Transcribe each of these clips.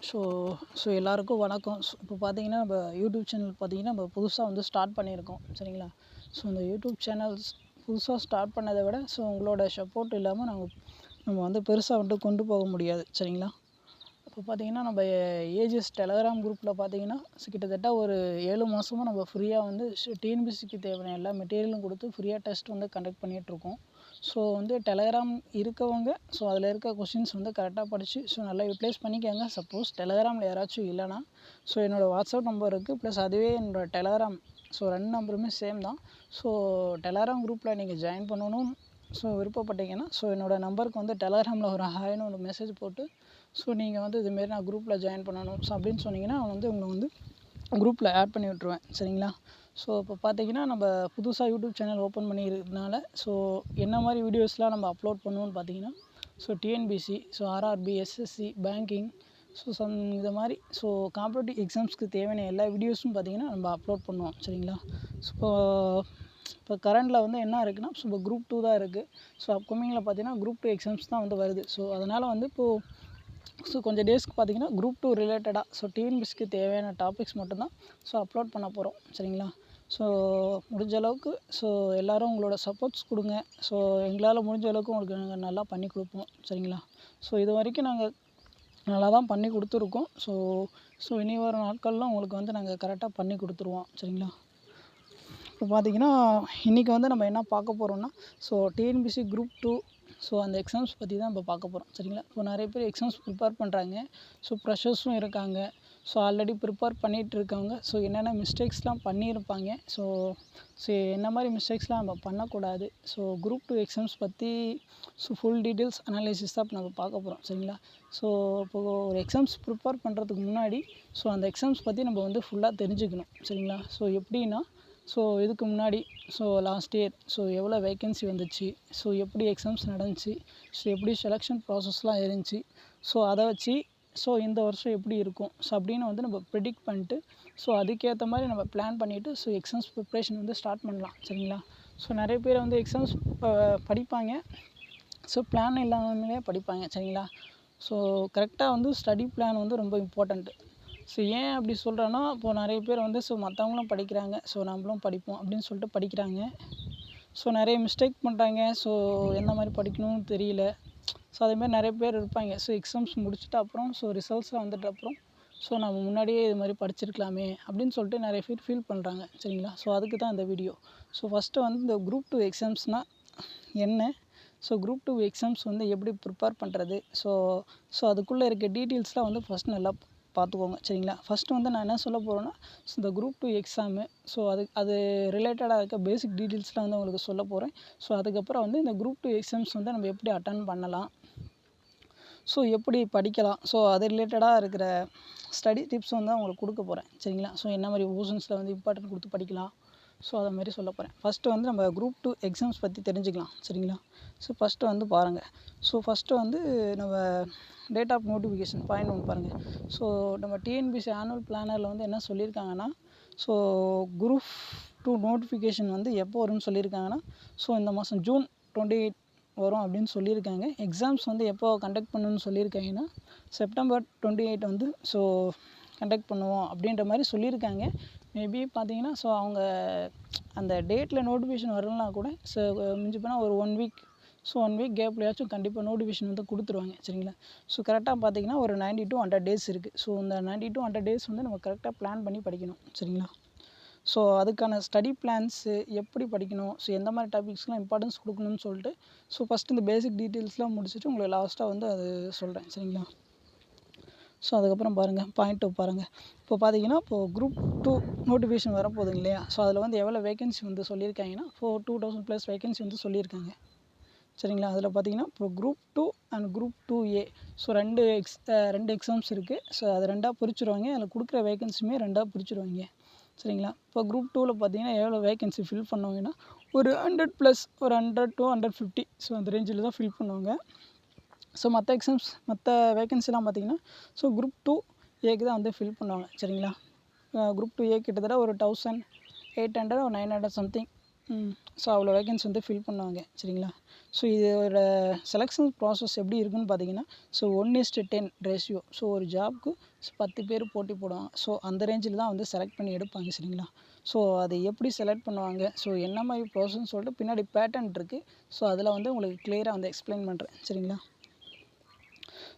So so எல்லாருக்கும் வணக்கம். இப்போ பார்த்தீங்கன்னா நம்ம யூடியூப் சேனல் பார்த்தீங்கன்னா நம்ம புதுசாக வந்து ஸ்டார்ட் பண்ணியிருக்கோம் சரிங்களா. ஸோ இந்த யூடியூப் சேனல்ஸ் புதுசாக ஸ்டார்ட் பண்ணதை விட ஸோ உங்களோட சப்போர்ட் இல்லாமல் நம்ம வந்து பெருசாக வந்துட்டு கொண்டு போக முடியாது சரிங்களா. இப்போ பார்த்தீங்கன்னா நம்ம ஏஜிஎஸ் டெலகிராம் குரூப்பில் பார்த்தீங்கன்னா கிட்டத்தட்ட ஒரு 7 மாதமாக நம்ம ஃப்ரீயாக வந்து டிஎன்பிசிக்கு தேவையான எல்லா மெட்டீரியலும் கொடுத்து ஃப்ரீயாக டெஸ்ட் வந்து கண்டக்ட் பண்ணிகிட்ருக்கோம். ஸோ வந்து டெலகிராம் இருக்கவங்க ஸோ அதில் இருக்க கொஷின்ஸ் வந்து கரெக்டாக படித்து ஸோ நல்லா யூட்டிலைஸ் பண்ணிக்கோங்க. சப்போஸ் டெலகிராமில் யாராச்சும் இல்லைனா ஸோ என்னோடய வாட்ஸ்அப் நம்பர் இருக்குது, ப்ளஸ் அதுவே என்னோடய டெலகிராம் ஸோ 2 நம்பருமே சேம் தான். ஸோ டெலகிராம் குரூப்பில் நீங்கள் ஜாயின் பண்ணணும் ஸோ விருப்பப்பட்டீங்கன்னா ஸோ என்னோடய நம்பருக்கு வந்து டெலகிராமில் ஒரு ஹாய்னு ஒரு மெசேஜ் போட்டு ஸோ நீங்கள் வந்து இதுமாரி நான் குரூப்பில் ஜாயின் பண்ணணும் ஸோ அப்படின்னு சொன்னீங்கன்னா வந்து உங்களை வந்து குரூப்பில் ஆட் பண்ணி விட்ருவேன் சரிங்களா. ஸோ இப்போ பார்த்தீங்கன்னா நம்ம புதுசாக யூடியூப் சேனல் ஓப்பன் பண்ணியிருக்கனால ஸோ என்ன மாதிரி வீடியோஸ்லாம் நம்ம அப்லோட் பண்ணுவோம்னு பார்த்தீங்கன்னா so TNPSC, so RRB, SSC, banking, so இது மாதிரி ஸோ காம்படிட்டிவ் எக்ஸாம்ஸ்க்கு தேவையான எல்லா வீடியோஸும் பார்த்தீங்கன்னா நம்ம அப்லோட் பண்ணுவோம் சரிங்களா. ஸோ இப்போ கரண்டில் வந்து என்ன இருக்குன்னா ஸோ இப்போ குரூப் 2 தான் இருக்குது. ஸோ அப்கமிங்கில் பார்த்தீங்கன்னா குரூப் 2 எக்ஸாம்ஸ் தான் வந்து வருது. ஸோ அதனால் வந்து இப்போது ஸோ கொஞ்சம் டேஸ்க்கு பார்த்தீங்கன்னா குரூப் 2 ரிலேட்டடாக ஸோ டிஎன்பிசிக்கு தேவையான டாபிக்ஸ் மட்டும்தான் ஸோ அப்லோட் பண்ண போகிறோம் சரிங்களா. ஸோ முடிஞ்ச அளவுக்கு ஸோ எல்லோரும் உங்களோட சப்போர்ட்ஸ் கொடுங்க. ஸோ எங்களால் முடிஞ்ச அளவுக்கு உங்களுக்கு நாங்கள் நல்லா பண்ணி கொடுப்போம் சரிங்களா. ஸோ இது வரைக்கும் நாங்கள் நல்லா தான் பண்ணி கொடுத்துருக்கோம். ஸோ இனி வரும் நாட்கள்லாம் உங்களுக்கு வந்து நாங்கள் கரெக்டாக பண்ணி கொடுத்துருவோம் சரிங்களா. இப்போ பார்த்தீங்கன்னா இன்றைக்கி வந்து நம்ம என்ன பார்க்க போகிறோம்னா ஸோ டிஎன்பிசி குரூப் 2 ஸோ அந்த எக்ஸாம்ஸ் பற்றி தான் இப்போ பார்க்க போகிறோம் சரிங்களா. இப்போ நிறைய பேர் எக்ஸாம்ஸ் ப்ரிப்பேர் பண்ணுறாங்க. ஸோ ஃப்ரெஷர்ஸும் இருக்காங்க. ஸோ ஆல்ரெடி ப்ரிப்பேர் பண்ணிகிட்டு இருக்கவங்க ஸோ என்னென்ன மிஸ்டேக்ஸ்லாம் பண்ணியிருப்பாங்க. ஸோ என்ன மாதிரி மிஸ்டேக்ஸ்லாம் நம்ம பண்ணக்கூடாது. ஸோ குரூப் 2 எக்ஸாம்ஸ் பற்றி ஸோ ஃபுல் டீட்டெயில்ஸ் அனாலிசிஸ் தான் இப்போ நம்ம பார்க்க போகிறோம் சரிங்களா. ஸோ இப்போது ஒரு எக்ஸாம்ஸ் ப்ரிப்பேர் பண்ணுறதுக்கு முன்னாடி ஸோ அந்த எக்ஸாம்ஸ் பற்றி நம்ம வந்து ஃபுல்லாக தெரிஞ்சுக்கணும் சரிங்களா. ஸோ எப்படின்னா ஸோ இதுக்கு முன்னாடி ஸோ லாஸ்ட் இயர் ஸோ எவ்வளோ வேக்கன்சி வந்துச்சு, ஸோ எப்படி எக்ஸாம்ஸ் நடந்துச்சு, ஸோ எப்படி செலெக்ஷன் ப்ராசஸ்லாம் இருந்துச்சு, ஸோ அதை வச்சு ஸோ இந்த வருஷம் எப்படி இருக்கும் ஸோ அப்படின்னு வந்து நம்ம ப்ரிடிக்ட் பண்ணிட்டு ஸோ அதுக்கேற்ற மாதிரி நம்ம பிளான் பண்ணிவிட்டு ஸோ எக்ஸாம்ஸ் ப்ரிப்ரேஷன் வந்து ஸ்டார்ட் பண்ணலாம் சரிங்களா. ஸோ நிறைய பேர் வந்து எக்ஸாம்ஸ் படிப்பாங்க. ஸோ பிளான் இல்லாமலே படிப்பாங்க சரிங்களா. ஸோ கரெக்டாக வந்து ஸ்டடி பிளான் வந்து ரொம்ப இம்பார்ட்டண்ட்டு. ஸோ ஏன் அப்படி சொல்கிறேன்னா இப்போது நிறைய பேர் வந்து ஸோ மற்றவங்களும் படிக்கிறாங்க ஸோ நம்மளும் படிப்போம் அப்படின்னு சொல்லிட்டு படிக்கிறாங்க. ஸோ நிறைய மிஸ்டேக் பண்ணுறாங்க. ஸோ எந்த மாதிரி படிக்கணும்னு தெரியல. ஸோ அதேமாதிரி நிறைய பேர் இருப்பாங்க. ஸோ எக்ஸாம்ஸ் முடிச்சுட்டு அப்புறம் ஸோ ரிசல்ட்ஸ்லாம் வந்துட்டு அப்புறம் ஸோ நம்ம முன்னாடியே இது மாதிரி படிச்சிருக்கலாமே அப்படின்னு சொல்லிட்டு நிறைய பேர் ஃபீல் பண்ணுறாங்க சரிங்களா. ஸோ அதுக்கு தான் இந்த வீடியோ. ஸோ ஃபஸ்ட்டு வந்து இந்த குரூப் 2 எக்ஸாம்ஸ்னால் என்ன, ஸோ குரூப் 2 எக்ஸாம்ஸ் வந்து எப்படி ப்ரிப்பேர் பண்ணுறது, ஸோ அதுக்குள்ளே இருக்க டீட்டெயில்ஸ்லாம் வந்து ஃபஸ்ட் நல்லா பார்த்துக்கோங்க சரிங்களா. ஃபஸ்ட்டு வந்து நான் என்ன சொல்ல போகிறேன்னா ஸோ இந்த குரூப் 2 எக்ஸாமு ஸோ அது ரிலேட்டடாக இருக்க பேசிக் டீட்டெயில்ஸ்லாம் வந்து உங்களுக்கு சொல்ல போகிறேன். ஸோ அதுக்கப்புறம் வந்து இந்த குரூப் 2 எக்ஸாம்ஸ் வந்து நம்ம எப்படி அட்டன் பண்ணலாம், ஸோ எப்படி படிக்கலாம், ஸோ அது ரிலேட்டடாக இருக்கிற ஸ்டடி டிப்ஸ் வந்து உங்களுக்கு கொடுக்க போகிறேன் சரிங்களா. ஸோ என்ன மாதிரி போர்ஷன்ஸில் வந்து இம்பார்ட்டன்ட் கொடுத்து படிக்கலாம் ஸோ அதை மாதிரி சொல்ல போகிறேன். ஃபஸ்ட்டு வந்து நம்ம குரூப் 2 எக்ஸாம்ஸ் பற்றி தெரிஞ்சுக்கலாம் சரிங்களா. ஸோ ஃபஸ்ட்டு வந்து பாருங்கள். ஸோ ஃபஸ்ட்டு வந்து நம்ம டேட் ஆஃப் நோட்டிஃபிகேஷன் பாயிண்ட் ஒன்று பாருங்கள். ஸோ நம்ம டிஎன்பிசி ஆனுவல் பிளானரில் வந்து என்ன சொல்லியிருக்காங்கன்னா ஸோ குரூப் 2 நோட்டிஃபிகேஷன் வந்து எப்போ வரும்னு சொல்லியிருக்காங்கன்னா ஸோ இந்த மாதம் ஜூன் 28 வரும் அப்படின்னு சொல்லியிருக்காங்க. எக்ஸாம்ஸ் வந்து எப்போ கண்டக்ட் பண்ணணும்னு சொல்லியிருக்காங்கன்னா செப்டம்பர் 28 வந்து ஸோ கண்டக்ட் பண்ணுவோம் அப்படின்ற மாதிரி சொல்லியிருக்காங்க. மேபி பார்த்தீங்கன்னா ஸோ அவங்க அந்த டேட்டில் நோட்டிஃபிகேஷன் வரலனா கூட ஸோ மிஞ்சி போனால் ஒரு 1 வீக் ஸோ 1 வீக் கேப்லையாச்சும் கண்டிப்பாக நோட்டிஃபிகேஷன் வந்து கொடுத்துருவாங்க சரிங்களா. ஸோ கரெக்டாக பார்த்தீங்கன்னா ஒரு 90 to 100 டேஸ் இருக்குது. ஸோ இந்த 90 to 100 டேஸ் வந்து நம்ம கரெக்டாக பிளான் பண்ணி படிக்கணும் சரிங்களா. ஸோ அதுக்கான ஸ்டடி பிளான்ஸு எப்படி படிக்கணும், ஸோ எந்த மாதிரி டாபிக்ஸ்லாம் இம்பார்ட்டன்ஸ் கொடுக்கணும்னு சொல்லிட்டு ஸோ ஃபஸ்ட்டு இந்த பேசிக் டீட்டெயில்ஸ்லாம் முடிச்சுட்டு உங்களுக்கு லாஸ்ட்டாக வந்து அது சொல்கிறேன் சரிங்களா. ஸோ அதுக்கப்புறம் பாருங்கள் பாயிண்ட் 2 பாருங்கள். இப்போ பார்த்தீங்கன்னா இப்போது குரூப் 2 நோட்டிஃபிகேஷன் வரப்போகுதுங்க இல்லையா. ஸோ அதில் வந்து எவ்வளோ வேகன்சி வந்து சொல்லியிருக்காங்கன்னா 2000+ வேகன்சி வந்து சொல்லியிருக்காங்க சரிங்களா. அதில் பார்த்தீங்கன்னா இப்போ group 2 and group 2A so ரெண்டு எக்ஸாம்ஸ் இருக்குது. ஸோ அது ரெண்டாக பிரிச்சுருவாங்க. அதில் கொடுக்குற வேகன்சியுமே ரெண்டாக பிரிச்சுருவாங்க சரிங்களா. இப்போ குரூப் 2வில் பார்த்தீங்கன்னா எவ்வளோ வேகன்சி ஃபில் பண்ணுவாங்கன்னா ஒரு 100+, ஒரு 100 to 150 ஸோ அந்த ரேஞ்சில் தான் ஃபில் பண்ணுவாங்க. ஸோ மற்ற எக்ஸாம்ஸ் மற்ற வேகன்சிலாம் பார்த்தீங்கன்னா ஸோ குரூப் 2Aக்கு தான் வந்து ஃபில் பண்ணுவாங்க சரிங்களா. குரூப் 2A கிட்டத்தட்ட ஒரு 1800 ஒரு 900 சம்திங் ஸோ அவ்வளோ வேகன்சி வந்து ஃபில் பண்ணுவாங்க சரிங்களா. ஸோ இதோட செலெக்ஷன் ப்ராசஸ் எப்படி இருக்குன்னு பார்த்தீங்கன்னா, ஸோ 1:10 ரேஷியோ. ஸோ ஒரு ஜாப்க்கு 10 பேர் போட்டி போடுவாங்க. ஸோ அந்த ரேஞ்சில் தான் வந்து செலக்ட் பண்ணி எடுப்பாங்க சரிங்களா. ஸோ அதை எப்படி செலக்ட் பண்ணுவாங்க, ஸோ என்ன மாதிரி ப்ராசஸ்ன்னு சொல்லிட்டு பின்னாடி பேட்டர்ன் இருக்குது. ஸோ அதில் வந்து உங்களுக்கு கிளியராக வந்து எக்ஸ்பிளைன் பண்ணுறேன் சரிங்களா.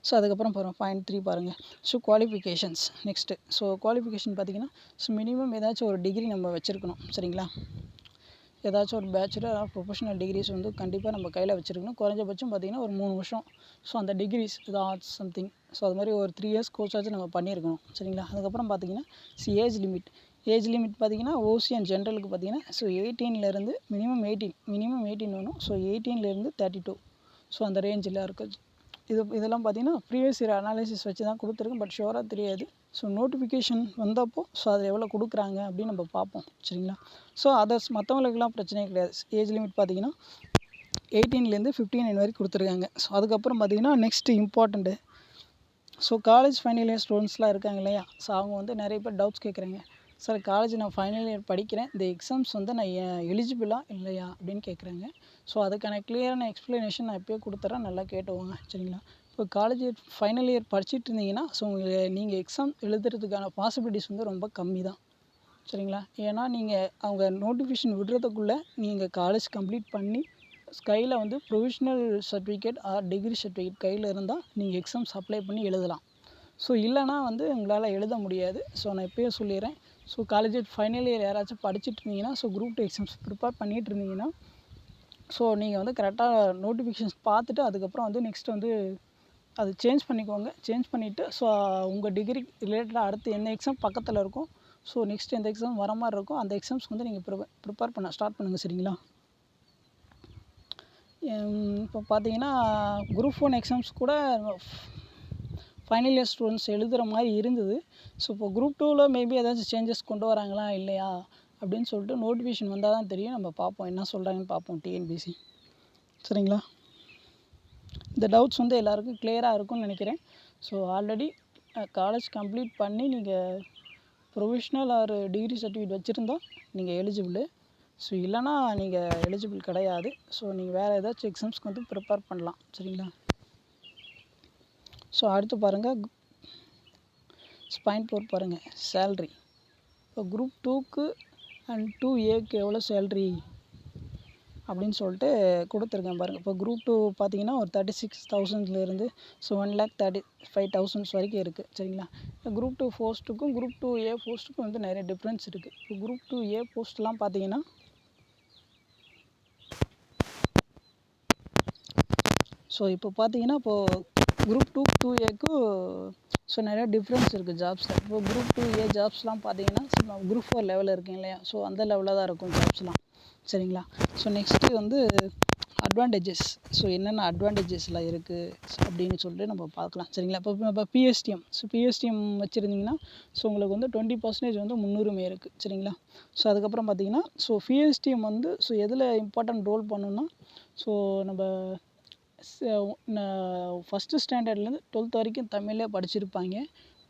ஸோ அதுக்கப்புறம் பாயிண்ட் 3 பாருங்கள். So qualifications next. So qualification பார்த்தீங்கன்னா, ஸோ மினிமம் ஏதாச்சும் ஒரு டிகிரி நம்ம வச்சுருக்கணும் சரிங்களா. ஏதாச்சும் ஒரு பேச்சுலர் ஆர் ப்ரொஃபஷனல் டிகிரிஸ் வந்து கண்டிப்பாக நம்ம கையில் வச்சுருக்கணும். குறைஞ்சபட்சம் பார்த்திங்கன்னா ஒரு 3 வருஷம். ஸோ அந்த டிகிரிஸ் இது ஆர்ட்ஸ் சம்திங். ஸோ அது மாதிரி ஒரு 3 இயர்ஸ் கோர்ஸாச்சும் நம்ம பண்ணியிருக்கணும் சரிங்களா. அதுக்கப்புறம் பார்த்திங்கன்னா ஏஜ் லிமிட் பார்த்திங்கன்னா ஓசி அண்ட் ஜென்ரலுக்கு பார்த்திங்கன்னா ஸோ 18லேருந்து மினிமம் 18 வேணும். ஸோ 18லேருந்து 32. ஸோ அந்த ரேஞ்சில் இருக்குது. இதெல்லாம் பார்த்திங்கன்னா ப்ரீவியஸ் இயர் அனாலிசிஸ் வச்சு தான் கொடுத்துருக்கேன். பட் ஷுவராக தெரியாது. ஸோ நோட்டிஃபிகேஷன் வந்தப்போ ஸோ அதில் எவ்வளோ கொடுக்குறாங்க அப்படின்னு நம்ம பார்ப்போம் சரிங்களா. ஸோ அதர்ஸ் மற்றவங்களுக்குலாம் பிரச்சனையே கிடையாது. ஏஜ் லிமிட் பார்த்திங்கன்னா 18லேருந்து 59 வரைக்கும் கொடுத்துருக்காங்க. ஸோ அதுக்கப்புறம் பார்த்திங்கன்னா next important. So college final year ஸ்டூடெண்ட்ஸ்லாம் இருக்காங்க இல்லையா. ஸோ அவங்க வந்து நிறைய பேர் டவுட்ஸ் கேட்குறாங்க. சார் காலேஜ் நான் ஃபைனல் இயர் படிக்கிறேன், இந்த எக்ஸாம்ஸ் வந்து நான் எலிஜிபிளா இல்லையா அப்படின்னு கேட்குறாங்க. ஸோ அதுக்கான கிளியரான எக்ஸ்ப்ளனேஷன் நான் இப்போயே கொடுத்துட்றேன், நல்லா கேட்டுவோங்க சரிங்களா. இப்போ காலேஜ் ஃபைனல் இயர் படிச்சுட்டு இருந்தீங்கன்னா ஸோ நீங்கள் எக்ஸாம் எழுதுறதுக்கான பாசிபிலிட்டிஸ் வந்து ரொம்ப கம்மி தான் சரிங்களா. ஏன்னா நீங்கள் அவங்க நோட்டிஃபிகேஷன் விடுறதுக்குள்ளே நீங்கள் காலேஜ் கம்ப்ளீட் பண்ணி கையில் வந்து provisional certificate or degree certificate கையில் இருந்தால் நீங்கள் எக்ஸாம்ஸ் அப்ளை பண்ணி எழுதலாம். ஸோ இல்லைனா வந்து உங்களால் எழுத முடியாது. ஸோ நான் இப்போயே சொல்லிடுறேன். ஸோ காலேஜ் ஃபைனல் இயர் யாராச்சும் படிச்சுட்டு இருந்தீங்கன்னா ஸோ குரூப் 2 எக்ஸாம்ஸ் ப்ரிப்பேர் பண்ணிகிட்டு இருந்தீங்கன்னா ஸோ நீங்கள் வந்து கரெக்டாக நோட்டிஃபிகேஷன்ஸ் பார்த்துட்டு அதுக்கப்புறம் வந்து நெக்ஸ்ட் வந்து அது சேஞ்ச் பண்ணிக்கோங்க. சேஞ்ச் பண்ணிவிட்டு ஸோ உங்கள் டிகிரி ரிலேட்டடாக அடுத்து எந்த எக்ஸாம் பக்கத்தில் இருக்கும், ஸோ நெக்ஸ்ட் எந்த எக்ஸாம் வர மாதிரி இருக்கும் அந்த எக்ஸாம்ஸ்க்கு வந்து நீங்கள் ப்ரிப்பேர் பண்ண ஸ்டார்ட் பண்ணுங்கள் சரிங்களா. இப்போ பார்த்தீங்கன்னா குரூப் 1 எக்ஸாம்ஸ் கூட ஃபைனல் இயர் ஸ்டூடெண்ட்ஸ் எழுதுகிற மாதிரி இருந்தது. ஸோ இப்போ குரூப் 2வில் மேபி ஏதாச்சும் சேஞ்சஸ் கொண்டு வராங்களா இல்லையா அப்படின்னு சொல்லிட்டு நோட்டிஃபிகேஷன் வந்தால் தான் தெரியும். நம்ம பார்ப்போம் என்ன சொல்கிறாங்கன்னு பார்ப்போம் டிஎன்பிசி சரிங்களா. இந்த டவுட்ஸ் வந்து எல்லாருக்கும் கிளியராக இருக்கும்னு நினைக்கிறேன். ஸோ ஆல்ரெடி காலேஜ் கம்ப்ளீட் பண்ணி நீங்கள் ப்ரொவிஷ்னல் ஆர் டிகிரி சர்டிஃபிகேட் வச்சுருந்தா நீங்கள் எலிஜிபிள். ஸோ இல்லைனா நீங்கள் எலிஜிபிள் கிடையாது. ஸோ நீங்கள் வேறு ஏதாச்சும் எக்ஸாம்ஸ்க்கு வந்து ப்ரிப்பேர் பண்ணலாம் சரிங்களா. ஸோ அடுத்து பாருங்கள் பாயிண்ட் 4 பாருங்கள் சேல்ரி. இப்போ குரூப் 2க்கு அண்ட் 2Aக்கு எவ்வளோ சேல்ரி அப்படின்னு சொல்லிட்டு கொடுத்துருக்கேன் பாருங்கள். இப்போ குரூப் 2 பார்த்தீங்கன்னா ஒரு 36,000லேருந்து ஸோ 1,35,000 வரைக்கும் இருக்குது சரிங்களா. குரூப் 2 போஸ்ட்டுக்கும் குரூப் 2A போஸ்ட்டுக்கும் வந்து நிறைய டிஃப்ரென்ஸ் இருக்குது. இப்போ குரூப் 2A போஸ்ட்லாம் பார்த்தீங்கன்னா ஸோ இப்போ பார்த்தீங்கன்னா இப்போது குரூப் 2A ஸோ நிறையா டிஃப்ரென்ஸ் இருக்குது ஜாப்ஸில். இப்போ குரூப் 2A ஜாப்ஸ்லாம் பார்த்தீங்கன்னா குரூப் 4 லெவலில் இருக்கீங்க இல்லையா. ஸோ அந்த லெவலில் தான் இருக்கும் ஜாப்ஸ்லாம் சரிங்களா. ஸோ நெக்ஸ்ட்டு வந்து அட்வான்டேஜஸ். ஸோ என்னென்ன அட்வான்டேஜஸ்லாம் இருக்குது அப்படின்னு சொல்லிட்டு நம்ம பார்க்கலாம் சரிங்களா. இப்போ பிஎஸ்டிஎம். ஸோ பிஎஸ்டிஎம் வச்சுருந்தீங்கன்னா ஸோ உங்களுக்கு வந்து 20% வந்து முன்னுரிமை இருக்குது சரிங்களா. ஸோ அதுக்கப்புறம் பார்த்தீங்கன்னா ஸோ பிஎஸ்டிஎம் வந்து ஸோ எதில் இம்பார்ட்டன்ட் ரோல் பண்ணணுன்னா ஸோ நம்ம ஃபஸ்ட்டு ஸ்டாண்டர்ட்லேருந்து 12th வரைக்கும் தமிழில் படிச்சிருப்பாங்க.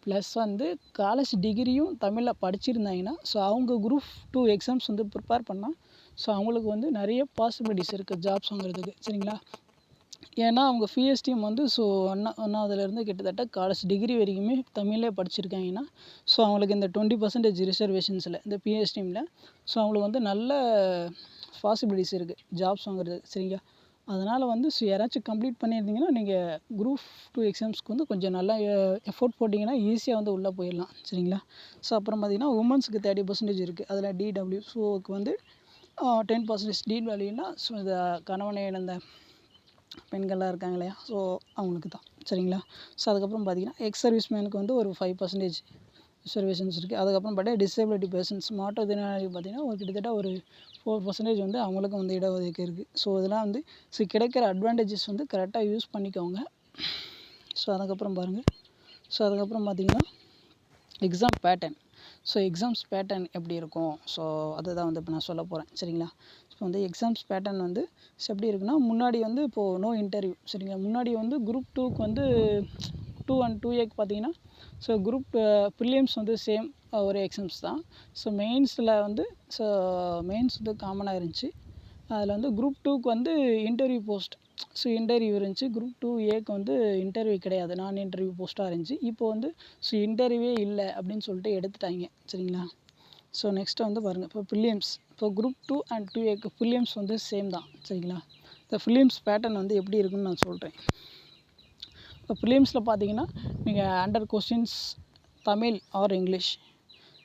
ப்ளஸ் வந்து காலேஜ் டிகிரியும் தமிழில் படிச்சிருந்தாங்கன்னா ஸோ அவங்க குரூப் 2 எக்ஸாம்ஸ் வந்து ப்ரிப்பேர் பண்ணால் ஸோ அவங்களுக்கு வந்து நிறைய பாசிபிலிட்டிஸ் இருக்குது ஜாப்ஸ் வாங்குறதுக்கு சரிங்களா. ஏன்னா அவங்க பிஎஸ்டிஎம் வந்து ஸோ ஒன்றாவதுலேருந்து கிட்டத்தட்ட காலேஜ் டிகிரி வரைக்குமே தமிழ்லே படிச்சிருக்காங்கன்னா ஸோ அவங்களுக்கு இந்த 20% ரிசர்வேஷன்ஸில் இந்த பிஎஸ்டிஎம்மில் ஸோ அவங்களுக்கு வந்து நல்ல பாசிபிலிட்டிஸ் இருக்குது ஜாப்ஸ் வாங்குறது சரிங்களா. அதனால் வந்து ஸோ யாராச்சும் கம்ப்ளீட் பண்ணியிருந்தீங்கன்னா நீங்கள் குரூப் 2 எக்ஸாம்ஸ்க்கு வந்து கொஞ்சம் நல்லா எஃபோர்ட் போட்டிங்கன்னா ஈஸியாக வந்து உள்ளே போயிடலாம் சரிங்களா. ஸோ அப்புறம் பார்த்திங்கன்னா உமன்ஸுக்கு 30% இருக்குது. அதில் டிடபிள்யூ ஸோக்கு வந்து 10% டிடபிள்யூனா ஸோ இந்த கணவனை இழந்த பெண்கள்லாம் இருக்காங்க இல்லையா ஸோ அவங்களுக்கு தான் சரிங்களா. ஸோ அதுக்கப்புறம் பார்த்திங்கன்னா எக்ஸ் சர்வீஸ் மேனுக்கு வந்து ஒரு 5% ரிசர்வேஷன்ஸ் இருக்குது. அதுக்கப்புறம் பார்த்தா டிசேபிலிட்டி பர்சன்ஸ் மாற்றுத்திறனாளி பார்த்திங்கன்னா ஒரு கிட்டத்தட்ட ஒரு 4% வந்து அவங்களுக்கும் வந்து இடஒதுக்கீடு இருக்குது. ஸோ இதெல்லாம் வந்து ஸோ கிடைக்கிற அட்வான்டேஜஸ் வந்து கரெக்டாக யூஸ் பண்ணிக்கோங்க. ஸோ அதுக்கப்புறம் பாருங்கள். ஸோ அதுக்கப்புறம் பார்த்திங்கன்னா exam pattern. So exams pattern எப்படி இருக்கும் ஸோ அதை தான் வந்து இப்போ நான் சொல்ல போகிறேன் சரிங்களா. ஸோ வந்து எக்ஸாம்ஸ் பேட்டர்ன் வந்து எப்படி இருக்குன்னா முன்னாடி வந்து இப்போது நோ இன்டர்வியூ சரிங்களா. முன்னாடி வந்து குரூப் 2க்கு வந்து 2 and 2Aக்கு பார்த்தீங்கன்னா ஸோ குரூப் ப்ரிலிம்ஸ் வந்து சேம் ஒரு எக்ஸாம்ஸ் தான். ஸோ மெயின்ஸில் வந்து ஸோ மெயின்ஸ் வந்து காமனாக இருந்துச்சு. அதில் வந்து குரூப் 2க்கு வந்து இன்டர்வியூ போஸ்ட். ஸோ இன்டர்வியூ இருந்துச்சு. குரூப் 2ஏக்கு வந்து இன்டர்வியூ கிடையாது, நான் இன்டர்வியூ போஸ்ட்டாக இருந்துச்சு. இப்போ வந்து இன்டர்வியூவே இல்லை அப்படின்னு சொல்லிட்டு எடுத்துட்டாங்க. சரிங்களா. ஸோ நெக்ஸ்ட்டு வந்து பாருங்கள், இப்போ ப்ரிலிம்ஸ். இப்போ குரூப் 2 அண்ட் 2ஏக்கு ப்ரிலிம்ஸ் வந்து சேம் தான். சரிங்களா. இந்த ப்ரிலிம்ஸ் பேட்டர்ன் வந்து எப்படி இருக்குன்னு நான் சொல்கிறேன். இப்போ ப்ரிலிம்ஸில் பார்த்தீங்கன்னா நீங்கள் under questions Tamil R English.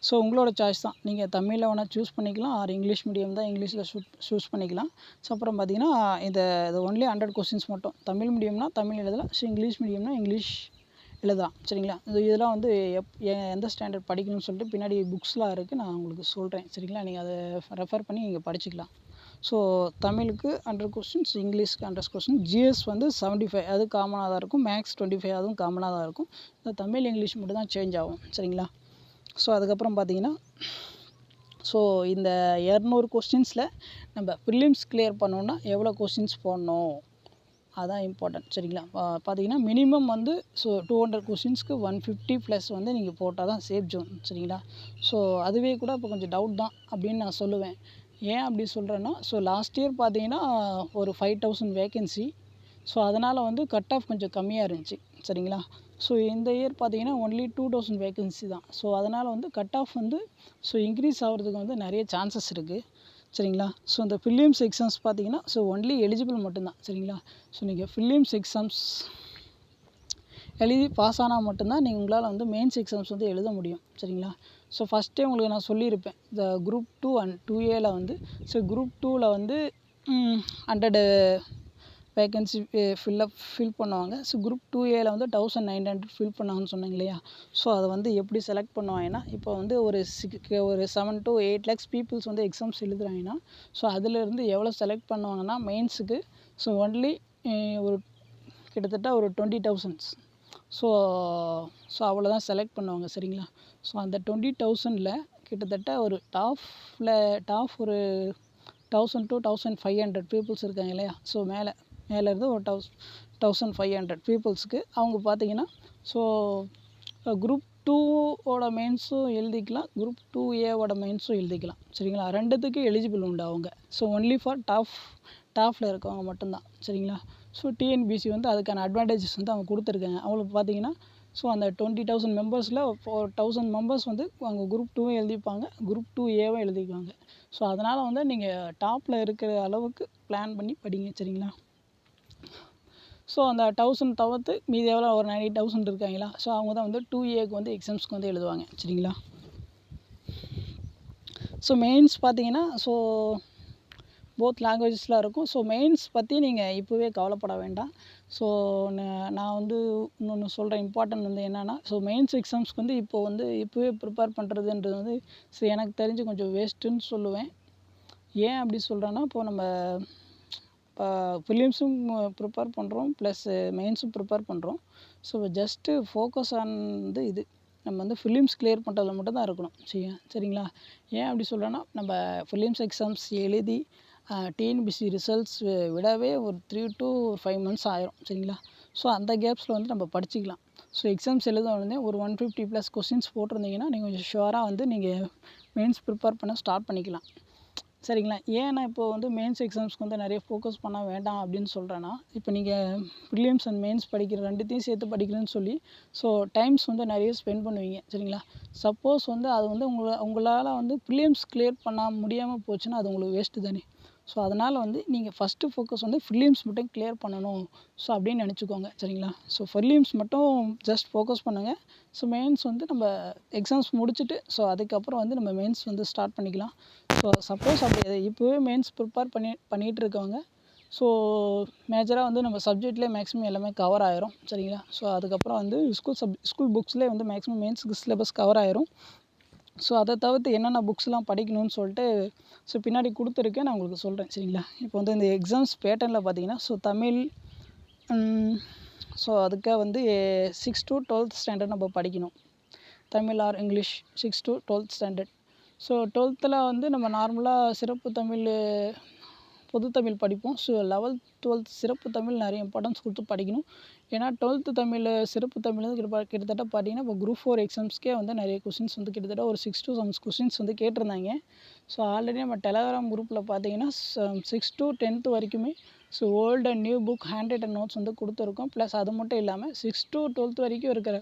So உங்களோட சாய்ஸ் தான். நீங்கள் தமிழில் வேணால் சூஸ் பண்ணிக்கலாம், ஆர் இங்கிலீஷ் மீடியம் தான் இங்கிலீஷில் சூஸ் பண்ணிக்கலாம். ஸோ அப்புறம் பார்த்தீங்கன்னா இது ஒன்லி 100 கொஸ்டின்ஸ் மட்டும். தமிழ் மீடியம்னா தமிழ் எழுதலாம், ஸோ இங்கிலீஷ் மீடியம்னா இங்கிலீஷ் எழுதலாம். சரிங்களா. இதெல்லாம் வந்து எந்த ஸ்டாண்டர்ட் படிக்கணும்னு சொல்லிட்டு பின்னாடி புக்ஸ்லாம் இருக்குது, நான் உங்களுக்கு சொல்கிறேன். சரிங்களா. நீங்கள் அதை ரெஃபர் பண்ணி நீங்கள் படிச்சுக்கலாம். ஸோ தமிழுக்கு 100 கொஸ்டின்ஸ், இங்கிலீஷ்க்கு 100 கொஸ்டின், ஜிஎஸ் வந்து 75 அது காமனாக தான் இருக்கும், மேக்ஸ் 25 அதுவும் காமனாக தான் இருக்கும். இந்த தமிழ் இங்கிலீஷ் மட்டும் தான் சேஞ்ச் ஆகும். சரிங்களா. ஸோ அதுக்கப்புறம் பார்த்தீங்கன்னா ஸோ இந்த 200 கொஸ்டின்ஸில் நம்ம ப்ரிலிம்ஸ் கிளியர் பண்ணோன்னா எவ்வளோ கொஸ்டின்ஸ் போடணும், அதான் இம்பார்ட்டன்ட். சரிங்களா. பார்த்தீங்கன்னா மினிமம் வந்து 200 கொஸ்டின்ஸ்க்கு 150 ப்ளஸ் வந்து நீங்கள் போட்டால் தான் சேஃப் ஜோன். சரிங்களா. ஸோ அதுவே கூட இப்போ கொஞ்சம் டவுட் தான் அப்படின்னு நான் சொல்லுவேன். ஏன் அப்படி சொல்கிறேன்னா, லாஸ்ட் இயர் பார்த்தீங்கன்னா ஒரு 5000 வேக்கன்சி. ஸோ அதனால் வந்து கட் ஆஃப் கொஞ்சம் கம்மியாக இருந்துச்சு. சரிங்களா. ஸோ இந்த இயர் பார்த்தீங்கன்னா ஒன்லி 2000 வேக்கன்சி தான். ஸோ அதனால் வந்து கட் ஆஃப் வந்து இன்க்ரீஸ் ஆகிறதுக்கு வந்து நிறைய சான்சஸ் இருக்குது. சரிங்களா. ஸோ இந்த ப்ரிலிம்ஸ் எக்ஸாம்ஸ் பார்த்தீங்கன்னா ஒன்லி எலிஜிபிள் மட்டும்தான். சரிங்களா. ஸோ நீங்கள் ப்ரிலிம்ஸ் எக்ஸாம்ஸ் எழுதி பாஸ் ஆனால் மட்டும்தான் உங்களால் வந்து மெயின்ஸ் எக்ஸாம்ஸ் வந்து எழுத முடியும். சரிங்களா. ஸோ ஃபஸ்ட்டே உங்களுக்கு நான் சொல்லியிருப்பேன், இந்த குரூப் 2 அண்ட் 2ஏல வந்து குரூப் 2ல் வந்து 100 வேக்கன்சி ஃபில் பண்ணுவாங்க. குரூப் 2ஏல வந்து 1900 ஃபில் பண்ணாங்கன்னு சொன்னாங்க இல்லையா. ஸோ அதை வந்து எப்படி செலக்ட் பண்ணுவாங்கன்னா, இப்போ வந்து ஒரு 7 to 8 lakhs பீப்புள்ஸ் வந்து எக்ஸாம்ஸ் எழுதுறாங்கன்னா, அதிலேருந்து எவ்வளோ செலக்ட் பண்ணுவாங்கன்னா மெயின்ஸுக்கு ஒன்லி ஒரு கிட்டத்தட்ட ஒரு 20,000. ஸோ அவ்வளோதான் செலக்ட் பண்ணுவாங்க. சரிங்களா. அந்த 20,000ல் கிட்டத்தட்ட ஒரு டாப் ஒரு 1000 to 1500 பீப்புள்ஸ் இருக்காங்க இல்லையா. மேலேருந்து ஒரு 1500 பீப்புள்ஸுக்கு அவங்க பார்த்தீங்கன்னா குரூப் 2ஓட மெயின்ஸும் எழுதிக்கலாம், குரூப் 2ஏவோட மெயின்ஸும் எழுதிக்கலாம். சரிங்களா. ரெண்டுத்துக்கு எலிஜிபிள் உண்டு அவங்க. ஒன்லி ஃபார் டாப்பில் இருக்கவங்க மட்டும்தான். சரிங்களா. டிஎன்பிசி வந்து அதுக்கான அட்வான்டேஜஸ் வந்து அவங்க கொடுத்துருக்காங்க. அவங்களுக்கு பார்த்தீங்கன்னா அந்த 20,000 மெம்பர்ஸில் 1000 மெம்பர்ஸ் வந்து அவங்க குரூப் 2வும் எழுதிப்பாங்க, குரூப் 2ஏவும் எழுதிக்குவாங்க. அதனால் வந்து நீங்கள் டாப்பில் இருக்கிற அளவுக்கு பிளான் பண்ணி படிங்க. சரிங்களா. அந்த 1000 தவிர்த்து மீதி எவ்வளோ ஒரு 90,000 இருக்காங்களா. அவங்க தான் வந்து 2ஏக்கு வந்து எக்ஸாம்ஸ்க்கு வந்து எழுதுவாங்க. சரிங்களா. மெயின்ஸ் பார்த்தீங்கன்னா போத் லாங்குவேஜஸ்லாம் இருக்கும். மெயின்ஸ் பற்றி நீங்கள் இப்போவே கவலைப்பட வேண்டாம். நான் வந்து இன்னொன்று சொல்கிறேன், இம்பார்ட்டன்ட் வந்து என்னென்னா, மெயின்ஸ் எக்ஸாம்ஸ்க்கு வந்து இப்போவே ப்ரிப்பேர் பண்ணுறதுன்றது வந்து எனக்கு தெரிஞ்சு கொஞ்சம் வேஸ்ட்டுன்னு சொல்லுவேன். ஏன் அப்படி சொல்கிறேன்னா, இப்போது நம்ம இப்போ ப்ரிலிம்ஸும் ப்ரிப்பேர் பண்ணுறோம், ப்ளஸ் மெயின்ஸும் ப்ரிப்பேர் பண்ணுறோம். ஜஸ்ட்டு ஃபோக்கஸ் ஆன் இது நம்ம வந்து ப்ரிலிம்ஸ் கிளியர் பண்ணுறதுல மட்டும் தான் இருக்கணும். சரிங்களா. ஏன் அப்படி சொல்கிறேன்னா, நம்ம ப்ரிலிம்ஸ் எக்ஸாம்ஸ் எழுதி டிஎன்பிசி ரிசல்ட்ஸ் விடவே ஒரு 3 to 5 months ஆயிரும். சரிங்களா. அந்த கேப்ஸில் வந்து நம்ம படிச்சுக்கலாம். எக்ஸாம்ஸ் எழுத உடனே ஒரு 150 ப்ளஸ் கொஸ்டின்ஸ் போட்டிருந்தீங்கன்னா நீங்கள் கொஞ்சம் ஷுவராக வந்து நீங்கள் மெயின்ஸ் ப்ரிப்பேர் பண்ண ஸ்டார்ட் பண்ணிக்கலாம். சரிங்களா. ஏன்னா இப்போ வந்து மெயின்ஸ் எக்ஸாம்ஸ்க்கு வந்து நிறைய ஃபோக்கஸ் பண்ண வேண்டாம் அப்படின்னு சொல்கிறேன்னா, இப்போ நீங்கள் ப்ரிலிம்ஸ் அண்ட் மெயின்ஸ் படிக்கிற ரெண்டுத்தையும் சேர்த்து படிக்கிறேன்னு சொல்லி டைம்ஸ் வந்து நிறைய ஸ்பெண்ட் பண்ணுவீங்க. சரிங்களா. சப்போஸ் வந்து அது வந்து உங்களால் வந்து ப்ரிலிம்ஸ் கிளியர் பண்ண முடியாமல் போச்சுன்னா அது உங்களுக்கு வேஸ்ட்டு தானே. அதனால் வந்து நீங்கள் ஃபஸ்ட்டு ஃபோக்கஸ் வந்து ப்ரிலிம்ஸ் மட்டும் கிளியர் பண்ணணும் அப்படின்னு நினச்சிக்கோங்க. சரிங்களா. ப்ரிலிம்ஸ் மட்டும் ஜஸ்ட் ஃபோக்கஸ் பண்ணுங்கள். மெயின்ஸ் வந்து நம்ம எக்ஸாம்ஸ் முடிச்சுட்டு அதுக்கப்புறம் வந்து நம்ம மெயின்ஸ் வந்து ஸ்டார்ட் பண்ணிக்கலாம். சப்போஸ் அப்படி இப்போவே மெயின்ஸ் ப்ரிப்பேர் பண்ணிகிட்டு இருக்கவங்க மேஜராக வந்து நம்ம சப்ஜெக்ட்லேயே மேக்ஸிமம் எல்லாமே கவர் ஆயிரும். சரிங்களா. அதுக்கப்புறம் வந்து ஸ்கூல் புக்ஸ்லேயே வந்து மேக்ஸிமம் மெயின்ஸுக்கு சிலபஸ் கவர் ஆயிரும். அதை தவிர்த்து என்னென்ன புக்ஸ்லாம் படிக்கணும்னு சொல்லிட்டு பின்னாடி கொடுத்துருக்கேன், நான் உங்களுக்கு சொல்கிறேன். சரிங்களா. இப்போ வந்து இந்த எக்ஸாம்ஸ் பேட்டர்னில் பார்த்தீங்கன்னா தமிழ் அதுக்காக வந்து 6 to 12th ஸ்டாண்டர்ட் நம்ம படிக்கணும். Tamil R English 6 to 12th standard. 12th வந்து நம்ம நார்மலாக சிறப்பு தமிழ், பொது தமிழ் படிப்போம். 11th 12th சிறப்பு தமிழ் நிறைய இம்பார்ட்டன்ஸ் கொடுத்து படிக்கணும். ஏன்னா 12th தமிழ் சிறப்பு தமிழ் வந்து கிட்டத்தட்ட பார்த்தீங்கன்னா இப்போ குரூப் 4 எக்ஸாம்ஸ்க்கே வந்து நிறைய கொஸ்டின்ஸ் வந்து கிட்டத்தட்ட ஒரு 6 to 7 கொஸ்டின்ஸ் வந்து கேட்டிருந்தாங்க. ஸோ ஆல்ரெடி நம்ம டெலகிராம் குரூப்பில் பார்த்தீங்கன்னா 6 to 10th வரைக்குமே so old and new book hand written notes வந்து கொடுத்துருக்கோம். ப்ளஸ் அது மட்டும் இல்லாமல் 6 to 12th வரைக்கும் இருக்கிற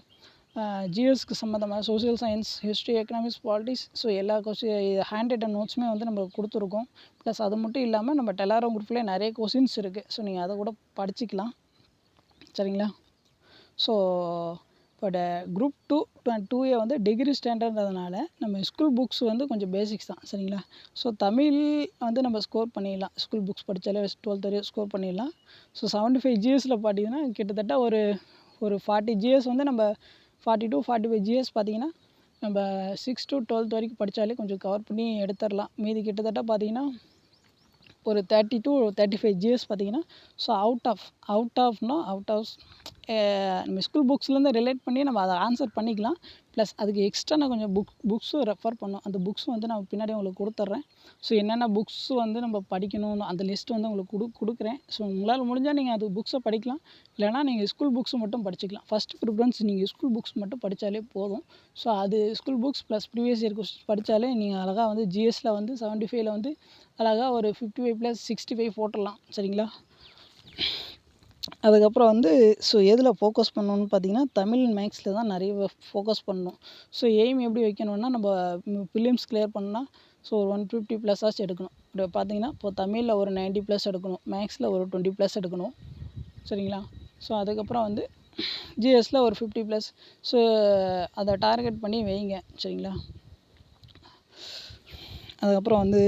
ஜிஎஸ்க்கு சம்மந்தமாக social science, history, economics, politics so எல்லா ஹேண்ட் ரைட்டன் நோட்ஸுமே வந்து நம்ம கொடுத்துருக்கோம். ப்ளஸ் அது மட்டும் இல்லாமல் நம்ம டெலகிராம் குரூப்லேயே நிறைய கொஷின்ஸ் இருக்குது. ஸோ நீங்கள் அதை கூட படிச்சுக்கலாம். சரிங்களா? ஸோ இப்போ குரூப் 2A வந்து டிகிரி ஸ்டாண்டர்ட்ன்றதுனால நம்ம ஸ்கூல் புக்ஸ் வந்து கொஞ்சம் பேசிக்ஸ் தான். சரிங்களா? ஸோ தமிழ் வந்து நம்ம ஸ்கோர் பண்ணிடலாம். ஸ்கூல் புக்ஸ் படித்தாலே 12th வரையும் ஸ்கோர் பண்ணிடலாம். ஸோ 75 ஜிஎஸ்சில் பார்த்தீங்கன்னா கிட்டத்தட்ட ஒரு 40 ஜிஎஸ் வந்து நம்ம 40 to 45 ஜிஎஸ் பார்த்தீங்கன்னா நம்ம 6 to 12th வரைக்கும் படித்தாலே கொஞ்சம் கவர் பண்ணி எடுத்துடலாம். மீதி கிட்டத்தட்ட பார்த்தீங்கன்னா ஒரு 30 to 35 ஜிஎஸ் பார்த்தீங்கன்னா ஸோ அவுட் ஆஃப் நம்ம ஸ்கூல் புக்ஸ்லேருந்து ரிலேட் பண்ணி நம்ம அதை ஆன்சர் பண்ணிக்கலாம். ப்ளஸ் அதுக்கு எக்ஸ்ட்ரா நான் கொஞ்சம் புக்ஸும் ரெஃபர் பண்ணோம். அந்த புக்ஸ் வந்து நான் பின்னாடி உங்களுக்கு கொடுத்துட்றேன். ஸோ என்னென்ன புக்ஸ் வந்து நம்ம படிக்கணும் அந்த லிஸ்ட் வந்து உங்களுக்கு கொடுக்குறேன். ஸோ உங்களால் முடிஞ்சால் நீங்கள் அது புக்ஸை படிக்கலாம். இல்லைனா நீங்கள் ஸ்கூல் புக்ஸ் மட்டும் படிச்சுக்கலாம். ஃபஸ்ட் ப்ரிஃபரன்ஸ் நீங்கள் ஸ்கூல் புக்ஸ் மட்டும் படித்தாலே போதும். ஸோ அது school books plus previous year questions படித்தாலே நீங்கள் அழகாக வந்து ஜிஎஸ்சில் வந்து 75ல் வந்து அழகாக ஒரு 55 + 65 போட்டுடலாம். சரிங்களா? அதுக்கப்புறம் வந்து ஸோ எதில் ஃபோக்கஸ் பண்ணணும்னு பார்த்தீங்கன்னா தமிழ் மேக்ஸில் தான் நிறைய ஃபோக்கஸ் பண்ணணும். ஸோ எய்ம் எப்படி வைக்கணும்னா நம்ம ப்ரிலிம்ஸ் கிளியர் பண்ணால் ஸோ 150+ ஆச்சு எடுக்கணும். இப்போ பார்த்தீங்கன்னா இப்போ தமிழில் ஒரு 90+ எடுக்கணும், மேக்ஸில் ஒரு 20+ எடுக்கணும். சரிங்களா? ஸோ அதுக்கப்புறம் வந்து ஜிஎஸ்சில் ஒரு 50+. ஸோ அதை டார்கெட் பண்ணி வைங்க. சரிங்களா? அதுக்கப்புறம் வந்து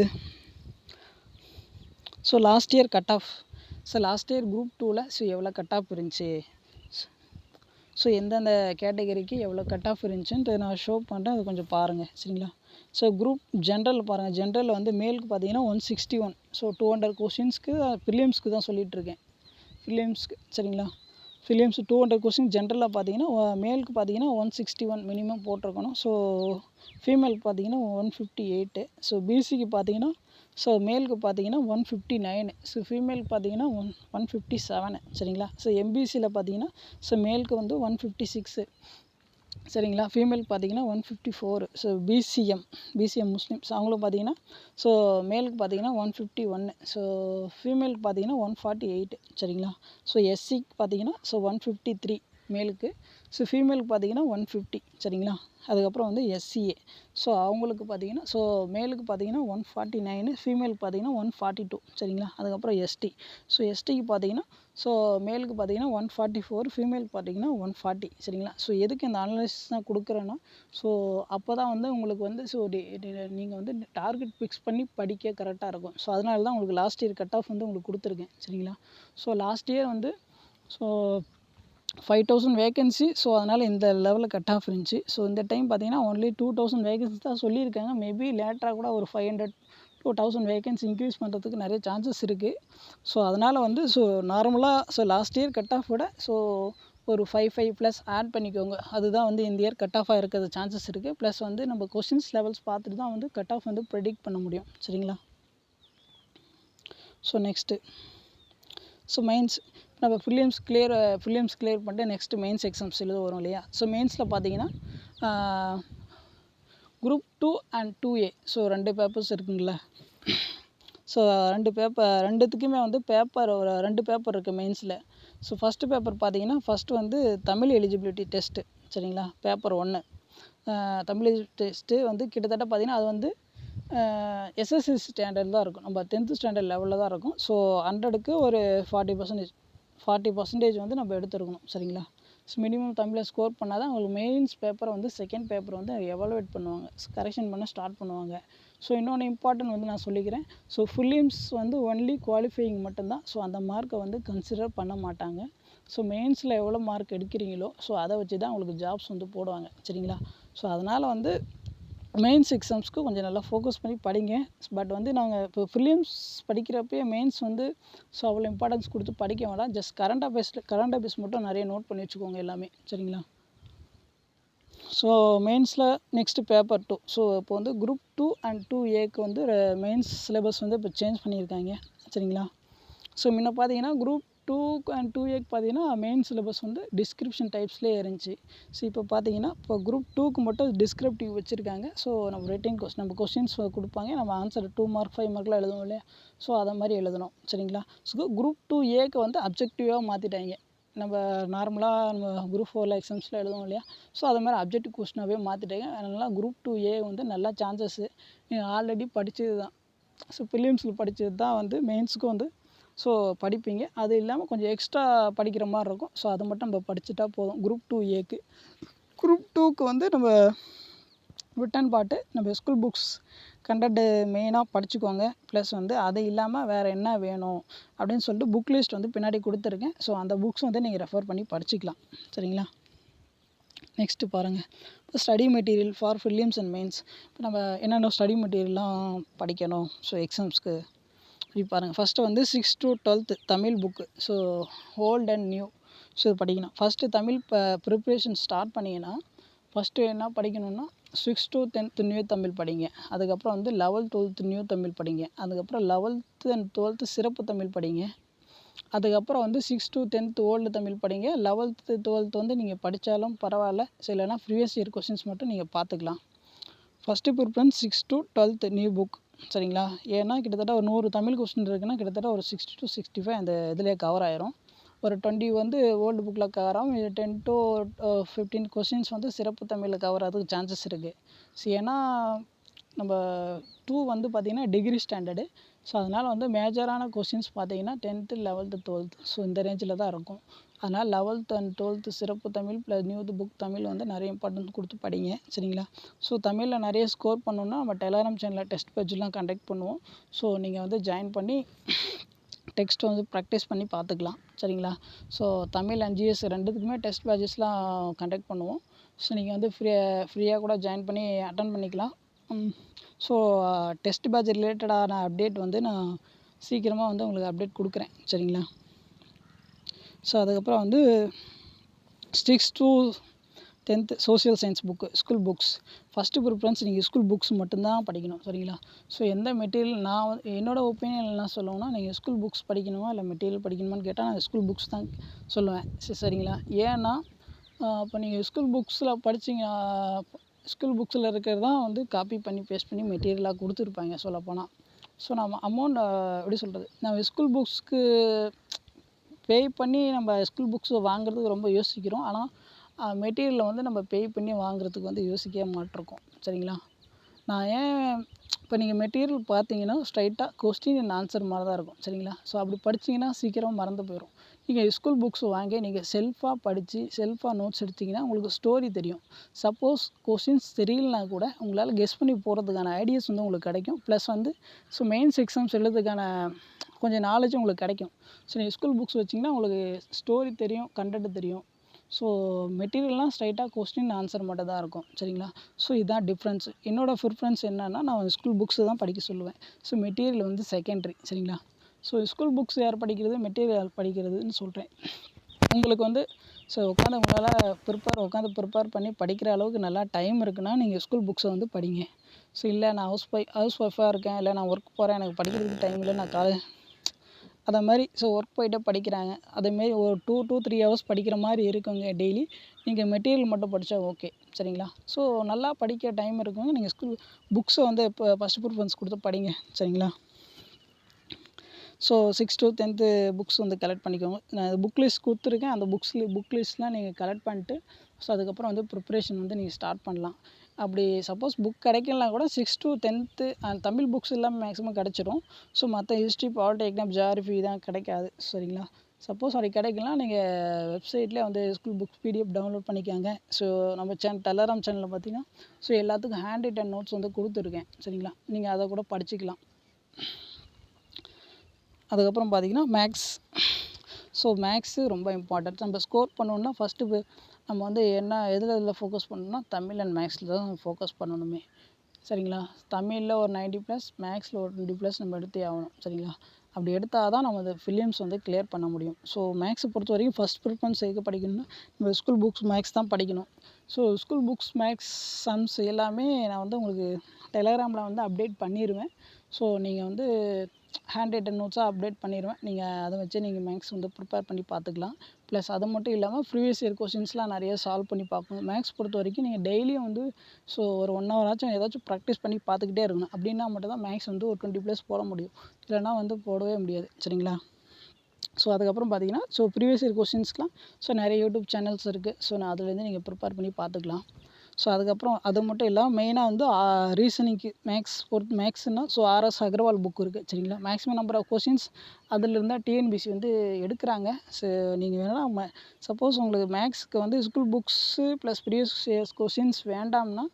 ஸோ லாஸ்ட் இயர் குரூப் 2ல் ஸோ எவ்வளோ கட் ஆஃப் இருந்துச்சு, ஸோ எந்தெந்த கேட்டகரிக்கு எவ்வளோ கட் ஆஃப் இருந்துச்சுன்ட்டு நான் ஷோ பண்ணுறேன். அது கொஞ்சம் பாருங்கள். சரிங்களா? ஸோ குரூப் ஜென்ரல் பாருங்கள். ஜென்ரலில் வந்து மேலுக்கு பார்த்தீங்கன்னா 161. ஸோ 200 கொஷின்ஸ்க்கு ப்ரிலிம்ஸ்க்கு தான் சொல்லிகிட்ருக்கேன். ப்ரிலிம்ஸ்க்கு. சரிங்களா? ப்ரிலிம்ஸ் 200 கொஷின் ஜென்ரலில் பார்த்தீங்கன்னா மேலுக்கு பார்த்தீங்கன்னா 161 மினிமம் போட்டிருக்கணும். ஸோ ஃபீமேலுக்கு பார்த்தீங்கன்னா 158. ஸோ பிசிக்கு பார்த்தீங்கன்னா ஸோ மேலுக்கு பார்த்தீங்கன்னா 159. ஸோ ஃபீமேலுக்கு பார்த்தீங்கன்னா 157. சரிங்களா? ஸோ எம்பிசியில் பார்த்தீங்கன்னா ஸோ மேலுக்கு வந்து 156. சரிங்களா? ஃபீமேலுக்கு பார்த்தீங்கன்னா 154. ஸோ பிசிஎம் முஸ்லீம்ஸ் அவங்களும் பார்த்தீங்கன்னா ஸோ மேலுக்கு பார்த்தீங்கன்னா 151. ஸோ ஃபீமேலுக்கு பார்த்தீங்கன்னா 148. சரிங்களா? ஸோ எஸ்சிக்கு பார்த்தீங்கன்னா ஸோ 153 மேலுக்கு. ஸோ ஃபீமேலுக்கு பார்த்தீங்கன்னா 150. சரிங்களா? அதுக்கப்புறம் வந்து எஸ்சிஏ ஸோ அவங்களுக்கு பார்த்தீங்கன்னா ஸோ மேலுக்கு பார்த்தீங்கன்னா 149, ஃபீமேலுக்கு பார்த்தீங்கன்னா 142. சரிங்களா? அதுக்கப்புறம் எஸ்டி. ஸோ எஸ்டிக்கு பார்த்தீங்கன்னா ஸோ மேலுக்கு பார்த்தீங்கன்னா 144, ஃபீமேலுக்கு பார்த்தீங்கன்னா 140. சரிங்களா? ஸோ எதுக்கு இந்த அனலைசிஸ் நான் கொடுக்குறேன்னா ஸோ அப்போ தான் வந்து உங்களுக்கு வந்து ஸோ நீங்கள் வந்து டார்கெட் ஃபிக்ஸ் பண்ணி படிக்க கரெக்டாக இருக்கும். ஸோ அதனால தான் உங்களுக்கு லாஸ்ட் இயர் கட் ஆஃப் வந்து உங்களுக்கு கொடுத்துருக்கேன். சரிங்களா? ஸோ லாஸ்ட் இயர் வந்து ஸோ 5000 வேகன்சி. ஸோ அதனால் இந்த லெவலில் கட் ஆஃப் இருந்துச்சு. ஸோ இந்த டைம் பார்த்தீங்கன்னா ஒன்லி 2000 வேகன்சி தான் சொல்லியிருக்காங்க. மேபி லேட்டராக கூட ஒரு 500 to 1000 வேகன்சி இன்க்ரீஸ் பண்ணுறதுக்கு நிறைய சான்சஸ் இருக்குது. ஸோ அதனால் வந்து ஸோ நார்மலாக so last year cut off விட ஸோ ஒரு 5+ ஆட் பண்ணிக்கோங்க. அதுதான் வந்து இந்த இயர் கட் ஆஃபாக இருக்கிறது சான்சஸ் இருக்குது. ப்ளஸ் வந்து நம்ம கொஷின்ஸ் லெவல்ஸ் பார்த்துட்டு தான் வந்து கட் ஆஃப் வந்து ப்ரெடிக்ட் பண்ண முடியும். சரிங்களா? ஸோ நெக்ஸ்ட்டு ஸோ மெயின்ஸ் நம்ம ப்ரிலிம்ஸ் கிளியர் பண்ணிட்டு நெக்ஸ்ட்டு மெயின்ஸ் எக்ஸாம்ஸ் எழுத வரும் இல்லையா? ஸோ மெயின்ஸில் பார்த்தீங்கன்னா group 2 and 2A so 2 papers இருக்குங்களா? ஸோ 2 ரெண்டுத்துக்குமே வந்து ஒரு 2 பேப்பர் இருக்குது மெயின்ஸில். ஸோ ஃபஸ்ட்டு பேப்பர் பார்த்தீங்கன்னா ஃபஸ்ட்டு வந்து தமிழ் எலிஜிபிலிட்டி டெஸ்ட்டு. சரிங்களா? பேப்பர் 1 தமிழ் டெஸ்ட்டு வந்து கிட்டத்தட்ட பார்த்தீங்கன்னா அது வந்து எஸ்எஸ்சி ஸ்டாண்டர்ட் தான் இருக்கும். நம்ம 10th ஸ்டாண்டர்ட் லெவலில் தான் இருக்கும். ஸோ 100க்கு ஒரு 40% வந்து நம்ம எடுத்துருக்கணும். சரிங்களா? ஸோ மினிமம் தமிழில் ஸ்கோர் பண்ணால் தான் உங்களுக்கு மெயின்ஸ் பேப்பரை வந்து செகண்ட் பேப்பர் வந்து எவாலுவேட் பண்ணுவாங்க, கரெக்ஷன் பண்ண ஸ்டார்ட் பண்ணுவாங்க. ஸோ இன்னொன்று இம்பார்ட்டன்ட் வந்து நான் சொல்லிக்கிறேன். ஸோ ப்ரிலிம்ஸ் வந்து ஒன்லி குவாலிஃபையிங் மட்டும்தான். ஸோ அந்த மார்க்கை வந்து கன்சிடர் பண்ண மாட்டாங்க. ஸோ மெயின்ஸில் எவ்வளோ மார்க் எடுக்கிறீங்களோ ஸோ அதை வச்சு தான் உங்களுக்கு ஜாப்ஸ் வந்து போடுவாங்க. சரிங்களா? ஸோ அதனால் வந்து மெயின்ஸ் எக்ஸாம்ஸ்க்கு கொஞ்சம் நல்லா ஃபோக்கஸ் பண்ணி படிங்க. பட் வந்து நாங்கள் இப்போ ப்ரிலிம்ஸ் படிக்கிறப்பே மெயின்ஸ் வந்து ஸோ அவ்வளோ இம்பார்ட்டன்ஸ் கொடுத்து படிக்க வேண்டாம். ஜஸ்ட் கரண்ட் அஃபேர்ஸ் மட்டும் நிறைய நோட் பண்ணி வச்சுக்கோங்க எல்லாமே. சரிங்களா? ஸோ மெயின்ஸில் நெக்ஸ்ட்டு பேப்பர் 2. ஸோ இப்போ வந்து குரூப் 2 and 2Aக்கு வந்து மெயின்ஸ் சிலபஸ் வந்து இப்போ சேஞ்ச் பண்ணியிருக்காங்க. சரிங்களா? ஸோ முன்ன பார்த்தீங்கன்னா குரூப் 2 அண்ட் 2Aக்கு பார்த்தீங்கன்னா மெயின் சிலபஸ் வந்து டிஸ்கிரிப்ஷன் டைப்ஸ்லேயே இருந்துச்சு. ஸோ இப்போ பார்த்தீங்கன்னா இப்போ குரூப் 2க்கு மட்டும் டிஸ்கிரிப்டிவ் வச்சுருக்காங்க. ஸோ நம்ம ரிட்டன் நம்ம கொஸ்டின்ஸ் கொடுப்பாங்க, நம்ம ஆன்சர் 2 மார்க் 5 மார்க்லாம் எழுதுவோம் இல்லையா, ஸோ அதை மாதிரி எழுதணும். சரிங்களா. ஸோ குரூப் 2Aக்கு வந்து அப்ஜெக்டிவாக மாற்றிட்டாங்க. நம்ம நார்மலாக நம்ம குரூப் 4 எக்ஸாம்ஸில் எழுதுவோம் இல்லையா, ஸோ அது மாதிரி அப்ஜெக்டிவ் கொஸ்டினாகவே மாற்றிட்டாங்க. அதனால் குரூப் 2A வந்து நல்லா சான்சஸ்ஸு. நீங்கள் ஆல்ரெடி படித்தது தான், ஸோ ப்ரிலிம்ஸில் படித்தது தான் வந்து மெயின்ஸுக்கும் வந்து ஸோ படிப்பீங்க. அது இல்லாமல் கொஞ்சம் எக்ஸ்ட்ரா படிக்கிற மாதிரி இருக்கும். ஸோ அதை மட்டும் நம்ம படிச்சுட்டா போதும் குரூப் 2Aக்கு. குரூப் 2க்கு வந்து நம்ம ரிட்டன் பார்ட்டு நம்ம ஸ்கூல் புக்ஸ் கண்டென்ட்டு மெயினாக படிச்சுக்கோங்க. ப்ளஸ் வந்து அது இல்லாமல் வேறு என்ன வேணும் அப்படின்னு சொல்லிட்டு புக் லிஸ்ட் வந்து பின்னாடி கொடுத்துருக்கேன். ஸோ அந்த புக்ஸ் வந்து நீங்கள் ரெஃபர் பண்ணி படிச்சுக்கலாம். சரிங்களா. நெக்ஸ்ட்டு பாருங்கள், இப்போ study material for prelims and mains. இப்போ நம்ம என்னென்ன ஸ்டடி மெட்டீரியல்லாம் படிக்கணும் ஸோ எக்ஸாம்ஸ்க்கு இப்படி பாருங்கள். ஃபஸ்ட்டு வந்து 6th to 12th Tamil book, so old and new, so இது படிக்கணும். ஃபஸ்ட்டு தமிழ் ப்ரிப்ரேஷன் ஸ்டார்ட் பண்ணிங்கன்னா ஃபஸ்ட்டு என்ன படிக்கணும்னா 6th to 10th new Tamil படிங்க. அதுக்கப்புறம் வந்து 11th 12th நியூ தமிழ் படிங்க. அதுக்கப்புறம் 11th and 12th சிறப்பு தமிழ் படிங்க. அதுக்கப்புறம் வந்து 6th to 10th old Tamil படிங்க. 11th 12th வந்து நீங்கள் படித்தாலும் பரவாயில்ல, ஸோ இல்லைனா ப்ரீவியஸ் இயர் கொஸ்டின்ஸ் மட்டும் நீங்கள் பார்த்துக்கலாம். First preference 6th to 12th new book. சரிங்களா. ஏன்னா கிட்டத்தட்ட ஒரு 100 தமிழ் கொஸ்டின் இருக்குன்னா கிட்டத்தட்ட ஒரு 60 to 65 அந்த இதிலே கவர் ஆயிரும். ஒரு 20 வந்து ஓல்டு புக்கில் கவர் ஆகும். 10 to 15 கொஸ்டின்ஸ் வந்து சிறப்பு தமிழில் கவர் ஆகிறதுக்கு சான்சஸ் இருக்குது. ஸோ ஏன்னா நம்ம 2 வந்து பார்த்திங்கன்னா டிகிரி ஸ்டாண்டர்டு. ஸோ அதனால் வந்து மேஜரான கொஸ்டின்ஸ் பார்த்தீங்கன்னா 10th 11th 12th ஸோ இந்த ரேஞ்சில் தான் இருக்கும். அதனால் 11th and 12th சிறப்பு Tamil plus new book Tamil வந்து நிறைய இம்பார்ட்டன்ஸ் கொடுத்து படிங்க. சரிங்களா. ஸோ தமிழில் நிறைய ஸ்கோர் பண்ணணுன்னா நம்ம டெலகிராம் சேனலில் டெஸ்ட் பேட்ச்லாம் கண்டக்ட் பண்ணுவோம். ஸோ நீங்கள் வந்து ஜாயின் பண்ணி டெக்ஸ்ட் வந்து ப்ராக்டிஸ் பண்ணி பார்த்துக்கலாம். சரிங்களா. ஸோ தமிழ் அண்ட் ஜிஎஸ் ரெண்டுத்துக்குமே டெஸ்ட் பேட்சஸ்லாம் கண்டக்ட் பண்ணுவோம். ஸோ நீங்கள் வந்து ஃப்ரீயாக கூட ஜாயின் பண்ணி அட்டன் பண்ணிக்கலாம். ஸோ டெஸ்ட் பேட்ச் ரிலேட்டடான அப்டேட் வந்து நான் சீக்கிரமாக வந்து உங்களுக்கு அப்டேட் கொடுக்குறேன். சரிங்களா. ஸோ அதுக்கப்புறம் வந்து 6th to 10th social science book school books. First preference நீங்கள் ஸ்கூல் புக்ஸ் மட்டும்தான் படிக்கணும். சரிங்களா. ஸோ எந்த மெட்டீரியல் நான் வந்து என்னோடய ஒப்பீனியன் என்ன சொல்லுவேன்னா, நீங்கள் ஸ்கூல் புக்ஸ் படிக்கணுமா இல்லை மெட்டீரியல் படிக்கணுமான்னு கேட்டால் நான் ஸ்கூல் புக்ஸ் தான் சொல்லுவேன். சரிங்களா. ஏன்னா இப்போ நீங்கள் ஸ்கூல் புக்ஸில் படிச்சிங்க, ஸ்கூல் புக்ஸில் இருக்கிறது தான் வந்து காப்பி பண்ணி பேஸ்ட் பண்ணி மெட்டீரியலாக கொடுத்துருப்பாங்க சொல்லப்போனால். ஸோ நம்ம அமௌண்ட் எப்படி சொல்கிறது, நம்ம ஸ்கூல் புக்ஸ்க்கு பே பண்ணி நம்ம ஸ்கூல் புக்ஸை வாங்குறதுக்கு ரொம்ப யோசிக்கிறோம். ஆனால் மெட்டீரியலில் வந்து நம்ம பே பண்ணி வாங்குறதுக்கு வந்து யோசிக்கவே மாட்டிருக்கோம். சரிங்களா. நான் ஏன் இப்போ நீங்கள் மெட்டீரியல் பார்த்தீங்கன்னா ஸ்ட்ரைட்டாக கொஸ்டின் அண்ட் ஆன்சர் மாதிரி தான் இருக்கும். சரிங்களா. ஸோ அப்படி படிச்சிங்கன்னா சீக்கிரம் மறந்து போயிடும். நீங்கள் ஸ்கூல் புக்ஸ் வாங்கி நீங்கள் செல்ஃபாக படித்து செல்ஃபாக நோட்ஸ் எடுத்திங்கன்னா உங்களுக்கு ஸ்டோரி தெரியும். சப்போஸ் கொஸ்டின்ஸ் தெரியலனா கூட உங்களால் கெஸ் பண்ணி போகிறதுக்கான ஐடியாஸ் வந்து உங்களுக்கு கிடைக்கும். ப்ளஸ் வந்து ஸோ மெயின்ஸ் எக்ஸாம்ஸ் எழுதுறதுக்கான கொஞ்சம் நாலேஜும் உங்களுக்கு கிடைக்கும். ஸோ நீங்கள் ஸ்கூல் புக்ஸ் வச்சிங்கன்னா உங்களுக்கு ஸ்டோரி தெரியும், கண்டென்ட் தெரியும். ஸோ மெட்டீரியல்லாம் ஸ்ட்ரைட்டாக கொஸ்டின் ஆன்சர் மட்டும் தான் இருக்கும். சரிங்களா. ஸோ இதுதான் டிஃப்ரென்ஸ். என்னோடய ப்ரிஃபரன்ஸ் என்னென்னா நான் ஸ்கூல் புக்ஸு தான் படிக்க சொல்லுவேன். ஸோ மெட்டீரியல் வந்து செகண்டரி. சரிங்களா. ஸோ ஸ்கூல் புக்ஸ் யார் படிக்கிறது, மெட்டீரியல் யார் படிக்கிறதுன்னு சொல்கிறேன். உங்களுக்கு வந்து ஸோ உட்காந்து உட்காந்து ப்ரிப்பேர் பண்ணி படிக்கிற அளவுக்கு நல்லா டைம் இருக்குன்னா நீங்கள் ஸ்கூல் புக்ஸை வந்து படிங்க. ஸோ இல்லை நான் ஹவுஸ் ஒய்ஃபாக இருக்கேன், இல்லை நான் ஒர்க் போகிறேன், எனக்கு படிக்கிறதுக்கு டைம் இல்லை, நான் அதை மாதிரி ஸோ ஒர்க் போய்ட்டு படிக்கிறாங்க, அதேமாரி ஒரு 2 to 3 ஹவர்ஸ் படிக்கிற மாதிரி இருக்குங்க டெய்லி. நீங்கள் மெட்டீரியல் மட்டும் படித்தா ஓகே. சரிங்களா. ஸோ நல்லா படிக்க டைம் இருக்குங்க, நீங்கள் ஸ்கூல் புக்ஸை வந்து இப்போ ஃபஸ்ட் ப்ரிஃபரன்ஸ் கொடுத்து படிங்க. சரிங்களா. So 6th to 10th books வந்து கலெக்ட் பண்ணிக்கோங்க. நான் புக் லிஸ்ட் கொடுத்துருக்கேன். அந்த புக் லிஸ்ட்லாம் நீங்கள் கலெக்ட் பண்ணிட்டு ஸோ அதுக்கப்புறம் வந்து ப்ரிப்ரேஷன் வந்து நீங்கள் ஸ்டார்ட் பண்ணலாம். அப்படி சப்போஸ் புக் கிடைக்கலனா கூட 6th to 10th Tamil books எல்லாம் மேக்ஸிமம் கிடச்சிரும். ஸோ மற்ற ஹிஸ்ட்ரி, பாலிட்டி, எக்னாம், ஜியாகிரஃபி தான் கிடைக்காது. சரிங்களா. சப்போஸ் அப்படி கிடைக்கலாம் நீங்கள் வெப்சைட்லேயே வந்து ஸ்கூல் புக்ஸ் பிடிஎஃப் டவுன்லோட் பண்ணிக்காங்க. ஸோ நம்ம டெலகிராம் சேனலில் பார்த்தீங்கன்னா ஸோ எல்லாத்துக்கும் ஹேண்ட் ரிட்டன் நோட்ஸ் வந்து கொடுத்துருக்கேன். சரிங்களா. நீங்கள் அதை கூட படிச்சுக்கலாம். அதுக்கப்புறம் பார்த்தீங்கன்னா மேக்ஸ். ஸோ மேக்ஸு ரொம்ப இம்பார்ட்டன்ட். நம்ம ஸ்கோர் பண்ணணுன்னா ஃபஸ்ட்டு நம்ம வந்து எதில் ஃபோக்கஸ் பண்ணணும்னா தமிழ் அண்ட் மேக்ஸில் தான் ஃபோக்கஸ் பண்ணணுமே. சரிங்களா. தமிழில் ஒரு 90+, மேக்ஸில் ஒரு 20+ நம்ம எடுத்தே ஆகணும். சரிங்களா. அப்படி எடுத்தால் தான் நம்ம அந்த ஃபிலிம்ஸ் வந்து கிளியர் பண்ண முடியும். ஸோ மேக்ஸை பொறுத்த வரைக்கும் ஃபஸ்ட் ப்ரிஃபரன்ஸ் எதுக்கு படிக்கணும்னா நம்ம ஸ்கூல் புக்ஸ் மேக்ஸ் தான் படிக்கணும். So school books maths sums எல்லாமே நான் வந்து உங்களுக்கு டெலகிராமில் வந்து அப்டேட் பண்ணிடுவேன். ஸோ நீங்கள் வந்து ஹேண்ட் ரைட்டன் நோட்ஸாக அப்டேட் பண்ணிடுவேன். நீங்கள் அதை வச்சு நீங்கள் மேக்ஸ் வந்து ப்ரிப்பேர் பண்ணி பார்த்துக்கலாம். ப்ளஸ் அது மட்டும் இல்லாமல் ப்ரீவியஸ் இயர் கொஸ்டின்ஸ்லாம் நிறைய சால்வ் பண்ணி பார்க்கணும். மேக்ஸ் பொறுத்த வரைக்கும் நீங்கள் டெய்லியும் வந்து ஸோ ஒரு 1 ஹவர் ஆச்சும் ஏதாச்சும் ப்ராக்டிஸ் பண்ணி பார்த்துக்கிட்டே இருக்கணும். அப்படின்னா மட்டும் தான் மேக்ஸ் வந்து ஒரு 20+ போட முடியும். இல்லைனா வந்து போடவே முடியாது. சரிங்களா? ஸோ அதுக்கப்புறம் பார்த்தீங்கன்னா ப்ரீவியஸ் இயர் கொஸ்டின்ஸ்க்குலாம் நிறைய யூடியூப் சேனல்ஸ் இருக்குது. நான் அதுலேருந்து நீங்கள் ப்ரிப்பேர் பண்ணி பார்த்துக்கலாம். அதுக்கப்புறம் அது மட்டும் இல்லாமல் மெயினாக வந்து ரீசனிங்க்கு மேக்ஸ்னா ஆர்எஸ் அகர்வால் புக் இருக்குது. சரிங்களா? மேக்ஸிமம் நம்பர் ஆஃப் கொஸ்டின்ஸ் அதிலிருந்தா டிஎன்பிசி வந்து எடுக்கிறாங்க. நீங்கள் வேணால் சப்போஸ் உங்களுக்கு மேக்ஸ்க்கு வந்து school books plus previous years questions வேண்டாம்னா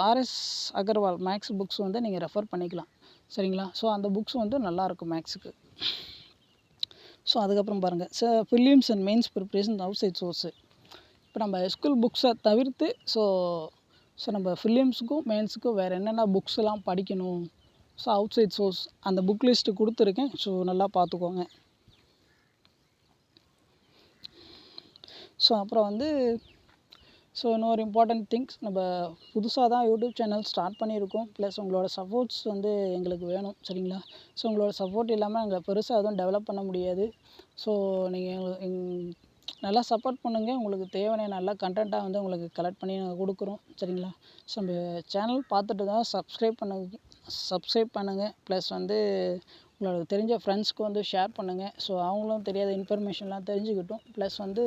ஆர்எஸ் அகர்வால் மேக்ஸ் புக்ஸ் வந்து நீங்கள் ரெஃபர் பண்ணிக்கலாம். சரிங்களா? அந்த புக்ஸ் வந்து நல்லாயிருக்கும் மேக்ஸுக்கு. அதுக்கப்புறம் பாருங்கள் prelims and mains preparation outside source. இப்போ நம்ம ஸ்கூல் புக்ஸை தவிர்த்து நம்ம ப்ரிலிம்ஸுக்கும் மெயின்ஸுக்கும் வேறு என்னென்ன புக்ஸ்லாம் படிக்கணும், அவுட் சைட் சோர்ஸ் அந்த புக் லிஸ்ட்டு கொடுத்துருக்கேன். நல்லா பார்த்துக்கோங்க. அப்புறம் வந்து இன்னொரு இம்பார்ட்டன்ட் திங்ஸ், நம்ம புதுசாக தான் யூடியூப் சேனல் ஸ்டார்ட் பண்ணியிருக்கோம். ப்ளஸ் உங்களோட சப்போர்ட்ஸ் வந்து எங்களுக்கு வேணும். சரிங்களா? உங்களோட சப்போர்ட் இல்லாமல் எங்களை பெருசாக எதுவும் டெவலப் பண்ண முடியாது. நீங்கள் நல்லா சப்போர்ட் பண்ணுங்கள். உங்களுக்கு தேவையான நல்ல கண்டென்ட்டாக வந்து உங்களுக்கு கலெக்ட் பண்ணி நாங்கள் கொடுக்குறோம். சரிங்களா? நம்ம சேனல் பார்த்துட்டு தான் சப்ஸ்கிரைப் பண்ணுங்கள். ப்ளஸ் வந்து உங்களுக்கு தெரிஞ்ச ஃப்ரெண்ட்ஸ்க்கு வந்து ஷேர் பண்ணுங்கள். அவங்களும் தெரியாத இன்ஃபர்மேஷன்லாம் தெரிஞ்சுக்கிட்டும். ப்ளஸ் வந்து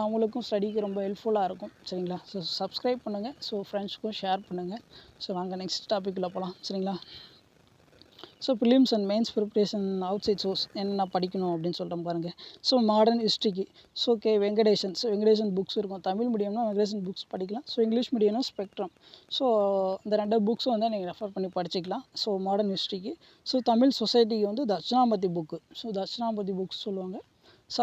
அவங்களுக்கும் ஸ்டடிக்கு ரொம்ப ஹெல்ப்ஃபுல்லாக இருக்கும். சரிங்களா? சப்ஸ்கிரைப் பண்ணுங்கள். ஃப்ரெண்ட்ஸ்க்கும் ஷேர் பண்ணுங்கள். வாங்க நெக்ஸ்ட் டாப்பிக்கில் போகலாம். சரிங்களா? Prelims and mains preparation outside source என்ன படிக்கணும் அப்படின்னு சொல்கிறேன் பாருங்கள். மாடர்ன் ஹிஸ்ட்ரிக்கு வெங்கடேசன் புக்ஸ் இருக்கும். தமிழ் மீடியம்னா வெங்கடேசன் புக்ஸ் படிக்கலாம். இங்கிலீஷ் மீடியம்னா ஸ்பெக்ட்ரம். இந்த 2 புக்ஸும் வந்து நீங்கள் ரெஃபர் பண்ணி படிச்சிக்கலாம். மாடர்ன் ஹிஸ்ட்ரிக்கு. தமிழ் சொசைட்டிக்கு வந்து தட்சிணாமூர்த்தி புக்கு. தட்சிணாமூர்த்தி புக்ஸ் சொல்லுவாங்க.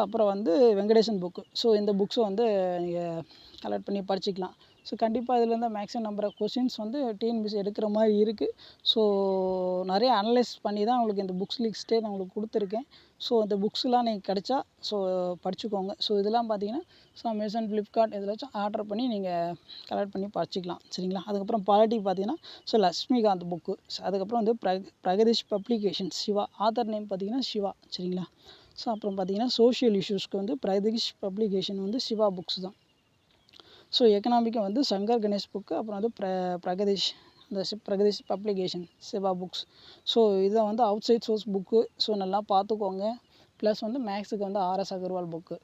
அப்புறம் வந்து வெங்கடேசன் புக்கு. இந்த புக்ஸை வந்து நீங்கள் கலெக்ட் பண்ணி படிச்சிக்கலாம். கண்டிப்பாக இதிலேருந்து மேக்ஸிமம் நம்பர் ஆஃப் கொஸ்டின்ஸ் வந்து டிஎன்பிஎஸ்சி எடுக்கிற மாதிரி இருக்குது. நிறைய அனலைஸ் பண்ணி தான் உங்களுக்கு இந்த புக்ஸ் லிஸ்ட்டே நான் உங்களுக்கு கொடுத்துருக்கேன். இந்த புக்ஸ்லாம் நீங்கள் கிடச்சா படிச்சுக்கோங்க. இதெல்லாம் பார்த்தீங்கன்னா அமேசான், ஃப்ளிப்கார்ட் எதுலாச்சும் ஆர்டர் பண்ணி நீங்கள் கலெக்ட் பண்ணி படிச்சிக்கலாம். சரிங்களா? அதுக்கப்புறம் பாலிட்டி பார்த்தீங்கன்னா லக்ஷ்மிகாந்த் புக்கு. அதுக்கப்புறம் வந்து Pragatheesh publications Siva. Author name பார்த்தீங்கன்னா சிவா. சரிங்களா? அப்புறம் பார்த்தீங்கன்னா சோஷியல் இஷ்யூஸ்க்கு வந்து பிரகதீஷ் பப்ளிகேஷன் வந்து சிவா புக்ஸ் தான். எக்கனாமிக்கை வந்து சங்கர் கணேஷ் புக்கு. அப்புறம் வந்து பிரகதீஷ் பப்ளிகேஷன் சிவா புக்ஸ். இதை வந்து அவுட் சைட் சோர்ஸ் புக்கு. நல்லா பார்த்துக்கோங்க. ப்ளஸ் வந்து மேக்ஸுக்கு வந்து ஆர்எஸ் அகர்வால் புக்கு.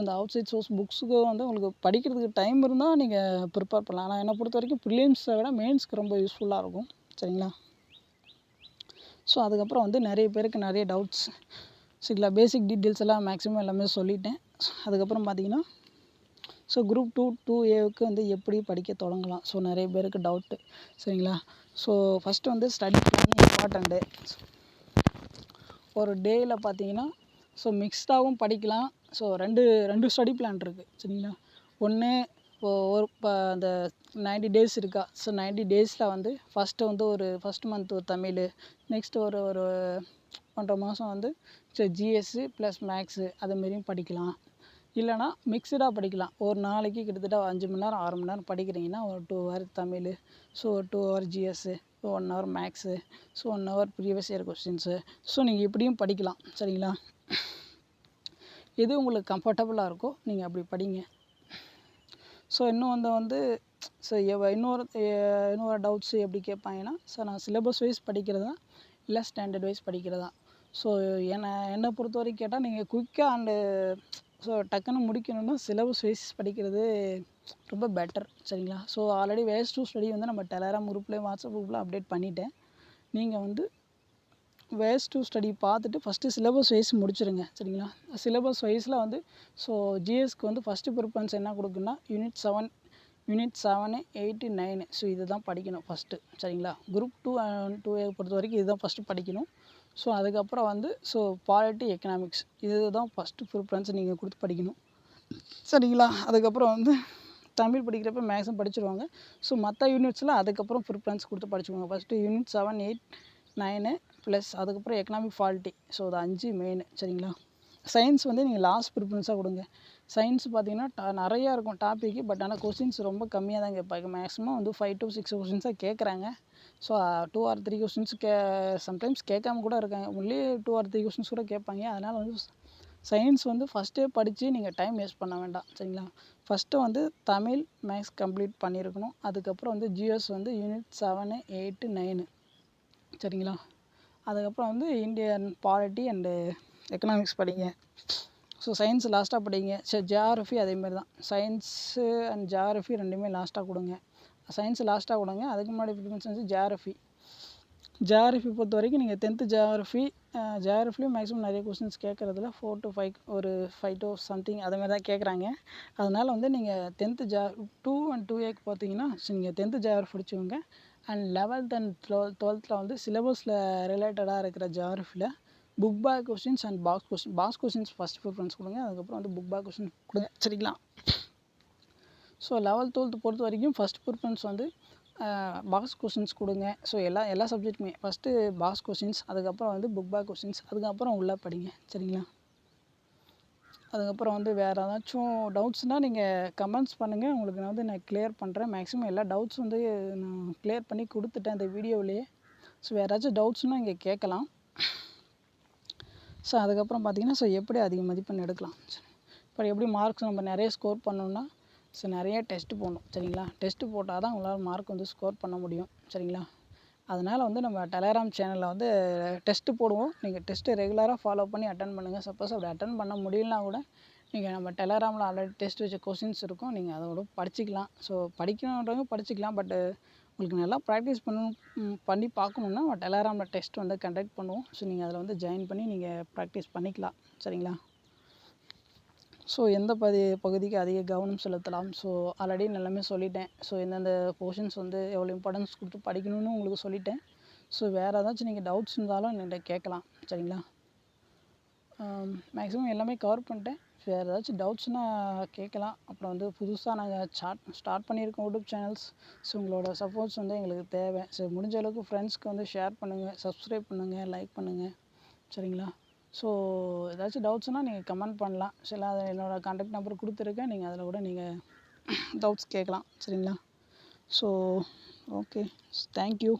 இந்த அவுட் சைட் சோர்ஸ் புக்ஸுக்கு வந்து உங்களுக்கு படிக்கிறதுக்கு டைம் இருந்தால் நீங்கள் ப்ரிப்பேர் பண்ணலாம். ஆனால் என்னை பொறுத்த வரைக்கும் ப்ரிலிம்ஸை விட மெயின்ஸ்க்கு ரொம்ப யூஸ்ஃபுல்லாக இருக்கும். சரிங்களா? அதுக்கப்புறம் வந்து நிறைய பேருக்கு நிறைய டவுட்ஸ். சரிங்களா? பேசிக் டீட்டெயில்ஸ் எல்லாம் மேக்ஸிமம் எல்லாமே சொல்லிட்டேன். அதுக்கப்புறம் பார்த்தீங்கன்னா குரூப் 2A வந்து எப்படி படிக்க தொடங்கலாம். நிறைய பேருக்கு டவுட்டு. சரிங்களா? ஃபஸ்ட்டு வந்து ஸ்டடி பிளான் இம்பார்ட்டண்ட்டு. ஒரு டேயில் பார்த்தீங்கன்னா மிக்ஸ்டாகவும் படிக்கலாம். ரெண்டு ஸ்டடி பிளான் இருக்குது. சரிங்களா? ஒன்று இப்போ அந்த 90 டேஸ் இருக்கா. 90 டேஸில் வந்து ஃபஸ்ட்டு மந்த் ஒரு தமிழ், நெக்ஸ்ட்டு ஒரு 1.5 மாதம் வந்து ஜிஎஸ்ஸு ப்ளஸ் மேக்ஸு அதுமாரியும் படிக்கலாம். இல்லைனா மிக்ஸ்டாக படிக்கலாம். ஒரு நாளைக்கு கிட்டத்தட்ட 5 மணி நேரம் 6 மணி நேரம் படிக்கிறீங்கன்னா ஒரு 2 ஹவர் தமிழ், ஒரு 2 hour GS, 1 hour maths, 1 hour previous year questions. நீங்கள் இப்படியும் படிக்கலாம். சரிங்களா? எது உங்களுக்கு கம்ஃபர்டபுளாக இருக்கோ நீங்கள் அப்படி படிங்க. இன்னும் வந்து இன்னொரு டவுட்ஸ் எப்படி கேட்பாங்கன்னா நான் சிலபஸ் வைஸ் படிக்கிறதா இல்லை ஸ்டாண்டர்ட் வைஸ் படிக்கிறதா. என்னை பொறுத்த வரைக்கும் கேட்டால் நீங்கள் குயிக்காக அண்டு டக்குன்னு முடிக்கணும்னா சிலபஸ் வைஸ் படிக்கிறது ரொம்ப பெட்டர். சரிங்களா? ஆல்ரெடி வேஸ் டூ ஸ்டடி வந்து நம்ம டெலகிராம் குரூப்லேயும் வாட்ஸ்அப் குரூப்பில் அப்டேட் பண்ணிட்டேன். நீங்கள் வந்து வேஸ் டூ ஸ்டடி பார்த்துட்டு ஃபஸ்ட்டு சிலபஸ் வைஸ் முடிச்சிருங்க. சரிங்களா? சிலபஸ் வைஸில் வந்து ஜிஎஸ்க்கு வந்து ஃபஸ்ட்டு ப்ரிஃபரன்ஸ் என்ன கொடுக்குன்னா யூனிட் 7, 8, 9. இது தான் படிக்கணும் ஃபஸ்ட்டு. சரிங்களா? குரூப் 2 and 2A பொறுத்த வரைக்கும் இதுதான் ஃபஸ்ட்டு படிக்கணும். அதுக்கப்புறம் வந்து பாலிட்டி, எக்கனாமிக்ஸ் இது தான் ஃபஸ்ட்டு ப்ரிஃபரன்ஸ் நீங்கள் கொடுத்து படிக்கணும். சரிங்களா? அதுக்கப்புறம் வந்து தமிழ் படிக்கிறப்ப மேக்ஸிமம் படிச்சிருவாங்க. மற்ற யூனிட்ஸில் அதுக்கப்புறம் ப்ரிஃபரன்ஸ் கொடுத்து படிச்சுக்கோங்க. ஃபஸ்ட்டு யூனிட் 7, 8, 9 ப்ளஸ் அதுக்கப்புறம் எக்கனாமிக் பாலிட்டி. அது 5 மெயின். சரிங்களா? சயின்ஸ் வந்து நீங்கள் லாஸ்ட் ப்ரிஃபரன்ஸாக கொடுங்க. சயின்ஸ் பார்த்தீங்கன்னா நிறையா இருக்கும் டாப்பிக்கு. பட் ஆனால் கொஸ்டின்ஸ் ரொம்ப கம்மியாக தான் கேட்பாங்க. மேக்ஸிமம் வந்து 5 to 6 கொஸ்டின்ஸாக கேட்குறாங்க. ஸோ 2 ஆர் 3 கொஸ்டின்ஸ் சம்டைம்ஸ் கேட்காம கூட இருக்காங்க. ஒன்லி 2 ஆர் 3 கொஸ்டின்ஸ் கூட கேட்பாங்க. அதனால் வந்து சயின்ஸ் வந்து ஃபஸ்ட்டே படித்து நீங்கள் டைம் வேஸ்ட் பண்ண வேண்டாம். சரிங்களா? ஃபஸ்ட்டு வந்து தமிழ், மேக்ஸ் கம்ப்ளீட் பண்ணியிருக்கணும். அதுக்கப்புறம் வந்து ஜிஎஸ் வந்து யூனிட் 7, 8, 9 சரிங்களா? அதுக்கப்புறம் வந்து இந்தியன் பாலிட்டி அண்டு எக்கனாமிக்ஸ் படிங்க. ஸோ சயின்ஸ் லாஸ்ட்டாக படிங்க. சரி, ஜியாகிரஃபி அதேமாதிரி தான். சயின்ஸு அண்ட் ஜியாகிரஃபி ரெண்டுமே லாஸ்ட்டாக கொடுங்க. சயின்ஸ் லாஸ்ட்டாக கொடுங்க. அதுக்கு முன்னாடி ப்ரிஃபரன்ஸ் வந்து ஜியாகிரஃபி. ஜியாகிரஃபி பொறுத்த வரைக்கும் நீங்கள் 10th ஜியாகிரஃபி ஜியாகிரஃபிலையும் மேக்ஸிமம் நிறைய கொஸ்டின்ஸ் கேட்குறதுல 4 to 5 ஒரு 5 to சம்திங் அது மாதிரி தான் கேட்குறாங்க. அதனால் வந்து நீங்கள் 10th 2 and 2Aக்கு பார்த்தீங்கன்னா நீங்கள் 10th ஜியாகிரஃபி படிச்சுக்கோங்க. அண்ட் 11th and 12th வந்து சிலபஸில் ரிலேட்டடாக இருக்கிற ஜியாகிரஃபியில் book back questions and box questions first preference கொடுங்க. அதுக்கப்புறம் வந்து புக் பேக் கொஸ்டின் கொடுங்க. சரிங்களா? ஸோ 11th 12th பொறுத்த வரைக்கும் ஃபஸ்ட் ப்ரிஃபரன்ஸ் வந்து பாக்ஸ் கொஸ்டின்ஸ் கொடுங்க. ஸோ எல்லா சப்ஜெக்ட்டுமே ஃபஸ்ட்டு பாக்ஸ் கொஸ்டின்ஸ், அதுக்கப்புறம் வந்து புக் பேக் கொஸ்டின்ஸ், அதுக்கப்புறம் உள்ளே படிங்க. சரிங்களா? அதுக்கப்புறம் வந்து வேறு ஏதாச்சும் டவுட்ஸ்னால் நீங்கள் கமெண்ட்ஸ் பண்ணுங்கள். உங்களுக்கு நான் வந்து கிளியர் பண்ணுறேன். மேக்ஸிமம் எல்லா டவுட்ஸ் வந்து நான் கிளியர் பண்ணி கொடுத்துட்டேன் இந்த வீடியோவிலேயே. ஸோ வேறு ஏதாச்சும் டவுட்ஸ்னால் இங்கே கேட்கலாம். ஸோ அதுக்கப்புறம் பார்த்தீங்கன்னா எப்படி அதிக மதிப்பெண் எடுக்கலாம், இப்போ எப்படி மார்க்ஸ் நம்ம நிறைய ஸ்கோர் பண்ணணுன்னா நிறைய டெஸ்ட்டு போடணும். சரிங்களா? டெஸ்ட்டு போட்டால் தான் உங்களால் மார்க் வந்து ஸ்கோர் பண்ண முடியும். சரிங்களா? அதனால் வந்து நம்ம டெலகிராம் சேனலில் வந்து டெஸ்ட்டு போடுவோம். நீங்கள் டெஸ்ட்டு ரெகுலராக ஃபாலோ பண்ணி அட்டன் பண்ணுங்கள். சப்போஸ் அப்படி அட்டன் பண்ண முடியலனா கூட நீங்கள் நம்ம டெலகிராமில் ஆல்ரெடி டெஸ்ட் வச்ச கொஸ்டின்ஸ் இருக்கும். நீங்கள் அதோட படிச்சிக்கலாம். ஸோ படிக்கணுன்றவங்க படிச்சிக்கலாம். பட்டு உங்களுக்கு நல்லா ப்ராக்டிஸ் பண்ணி பார்க்கணுன்னா டெலகிராமில் டெஸ்ட் வந்து கண்டக்ட் பண்ணுவோம். ஸோ நீங்கள் அதில் வந்து ஜாயின் பண்ணி நீங்கள் ப்ராக்டிஸ் பண்ணிக்கலாம். சரிங்களா? ஸோ எந்த பகுதிக்கு அதிக கவனம் செலுத்தலாம். ஸோ ஆல்ரெடி நான் எல்லாமே சொல்லிட்டேன். ஸோ எந்தெந்த போர்ஷன்ஸ் வந்து எவ்வளோ இம்பார்ட்டன்ஸ் கொடுத்து படிக்கணும்னு உங்களுக்கு சொல்லிட்டேன். ஸோ வேறு ஏதாச்சும் நீங்கள் டவுட்ஸ் இருந்தாலும் என்கிட்ட கேட்கலாம். சரிங்களா? மேக்ஸிமம் எல்லாமே கவர் பண்ணிட்டேன். வேறு ஏதாச்சும் டவுட்ஸ்னால் கேட்கலாம். அப்புறம் வந்து புதுசாக நாங்கள் ஸ்டார்ட் பண்ணியிருக்கோம் யூடியூப் சேனல்ஸ். ஸோ உங்களோட சப்போர்ட்ஸ் வந்து எங்களுக்கு தேவை. ஸோ முடிஞ்ச அளவுக்கு ஃப்ரெண்ட்ஸ்க்கு வந்து ஷேர் பண்ணுங்கள், சப்ஸ்கிரைப் பண்ணுங்கள், லைக் பண்ணுங்கள். சரிங்களா? ஸோ ஏதாச்சும் டவுட்ஸ்னால் நீங்கள் கமெண்ட் பண்ணலாம். சரி, அதை என்னோடய கான்டாக்ட் நம்பர் கொடுத்துருக்கேன். நீங்கள் அதில் கூட நீங்கள் டவுட்ஸ் கேட்கலாம். சரிங்களா? So okay, thank you.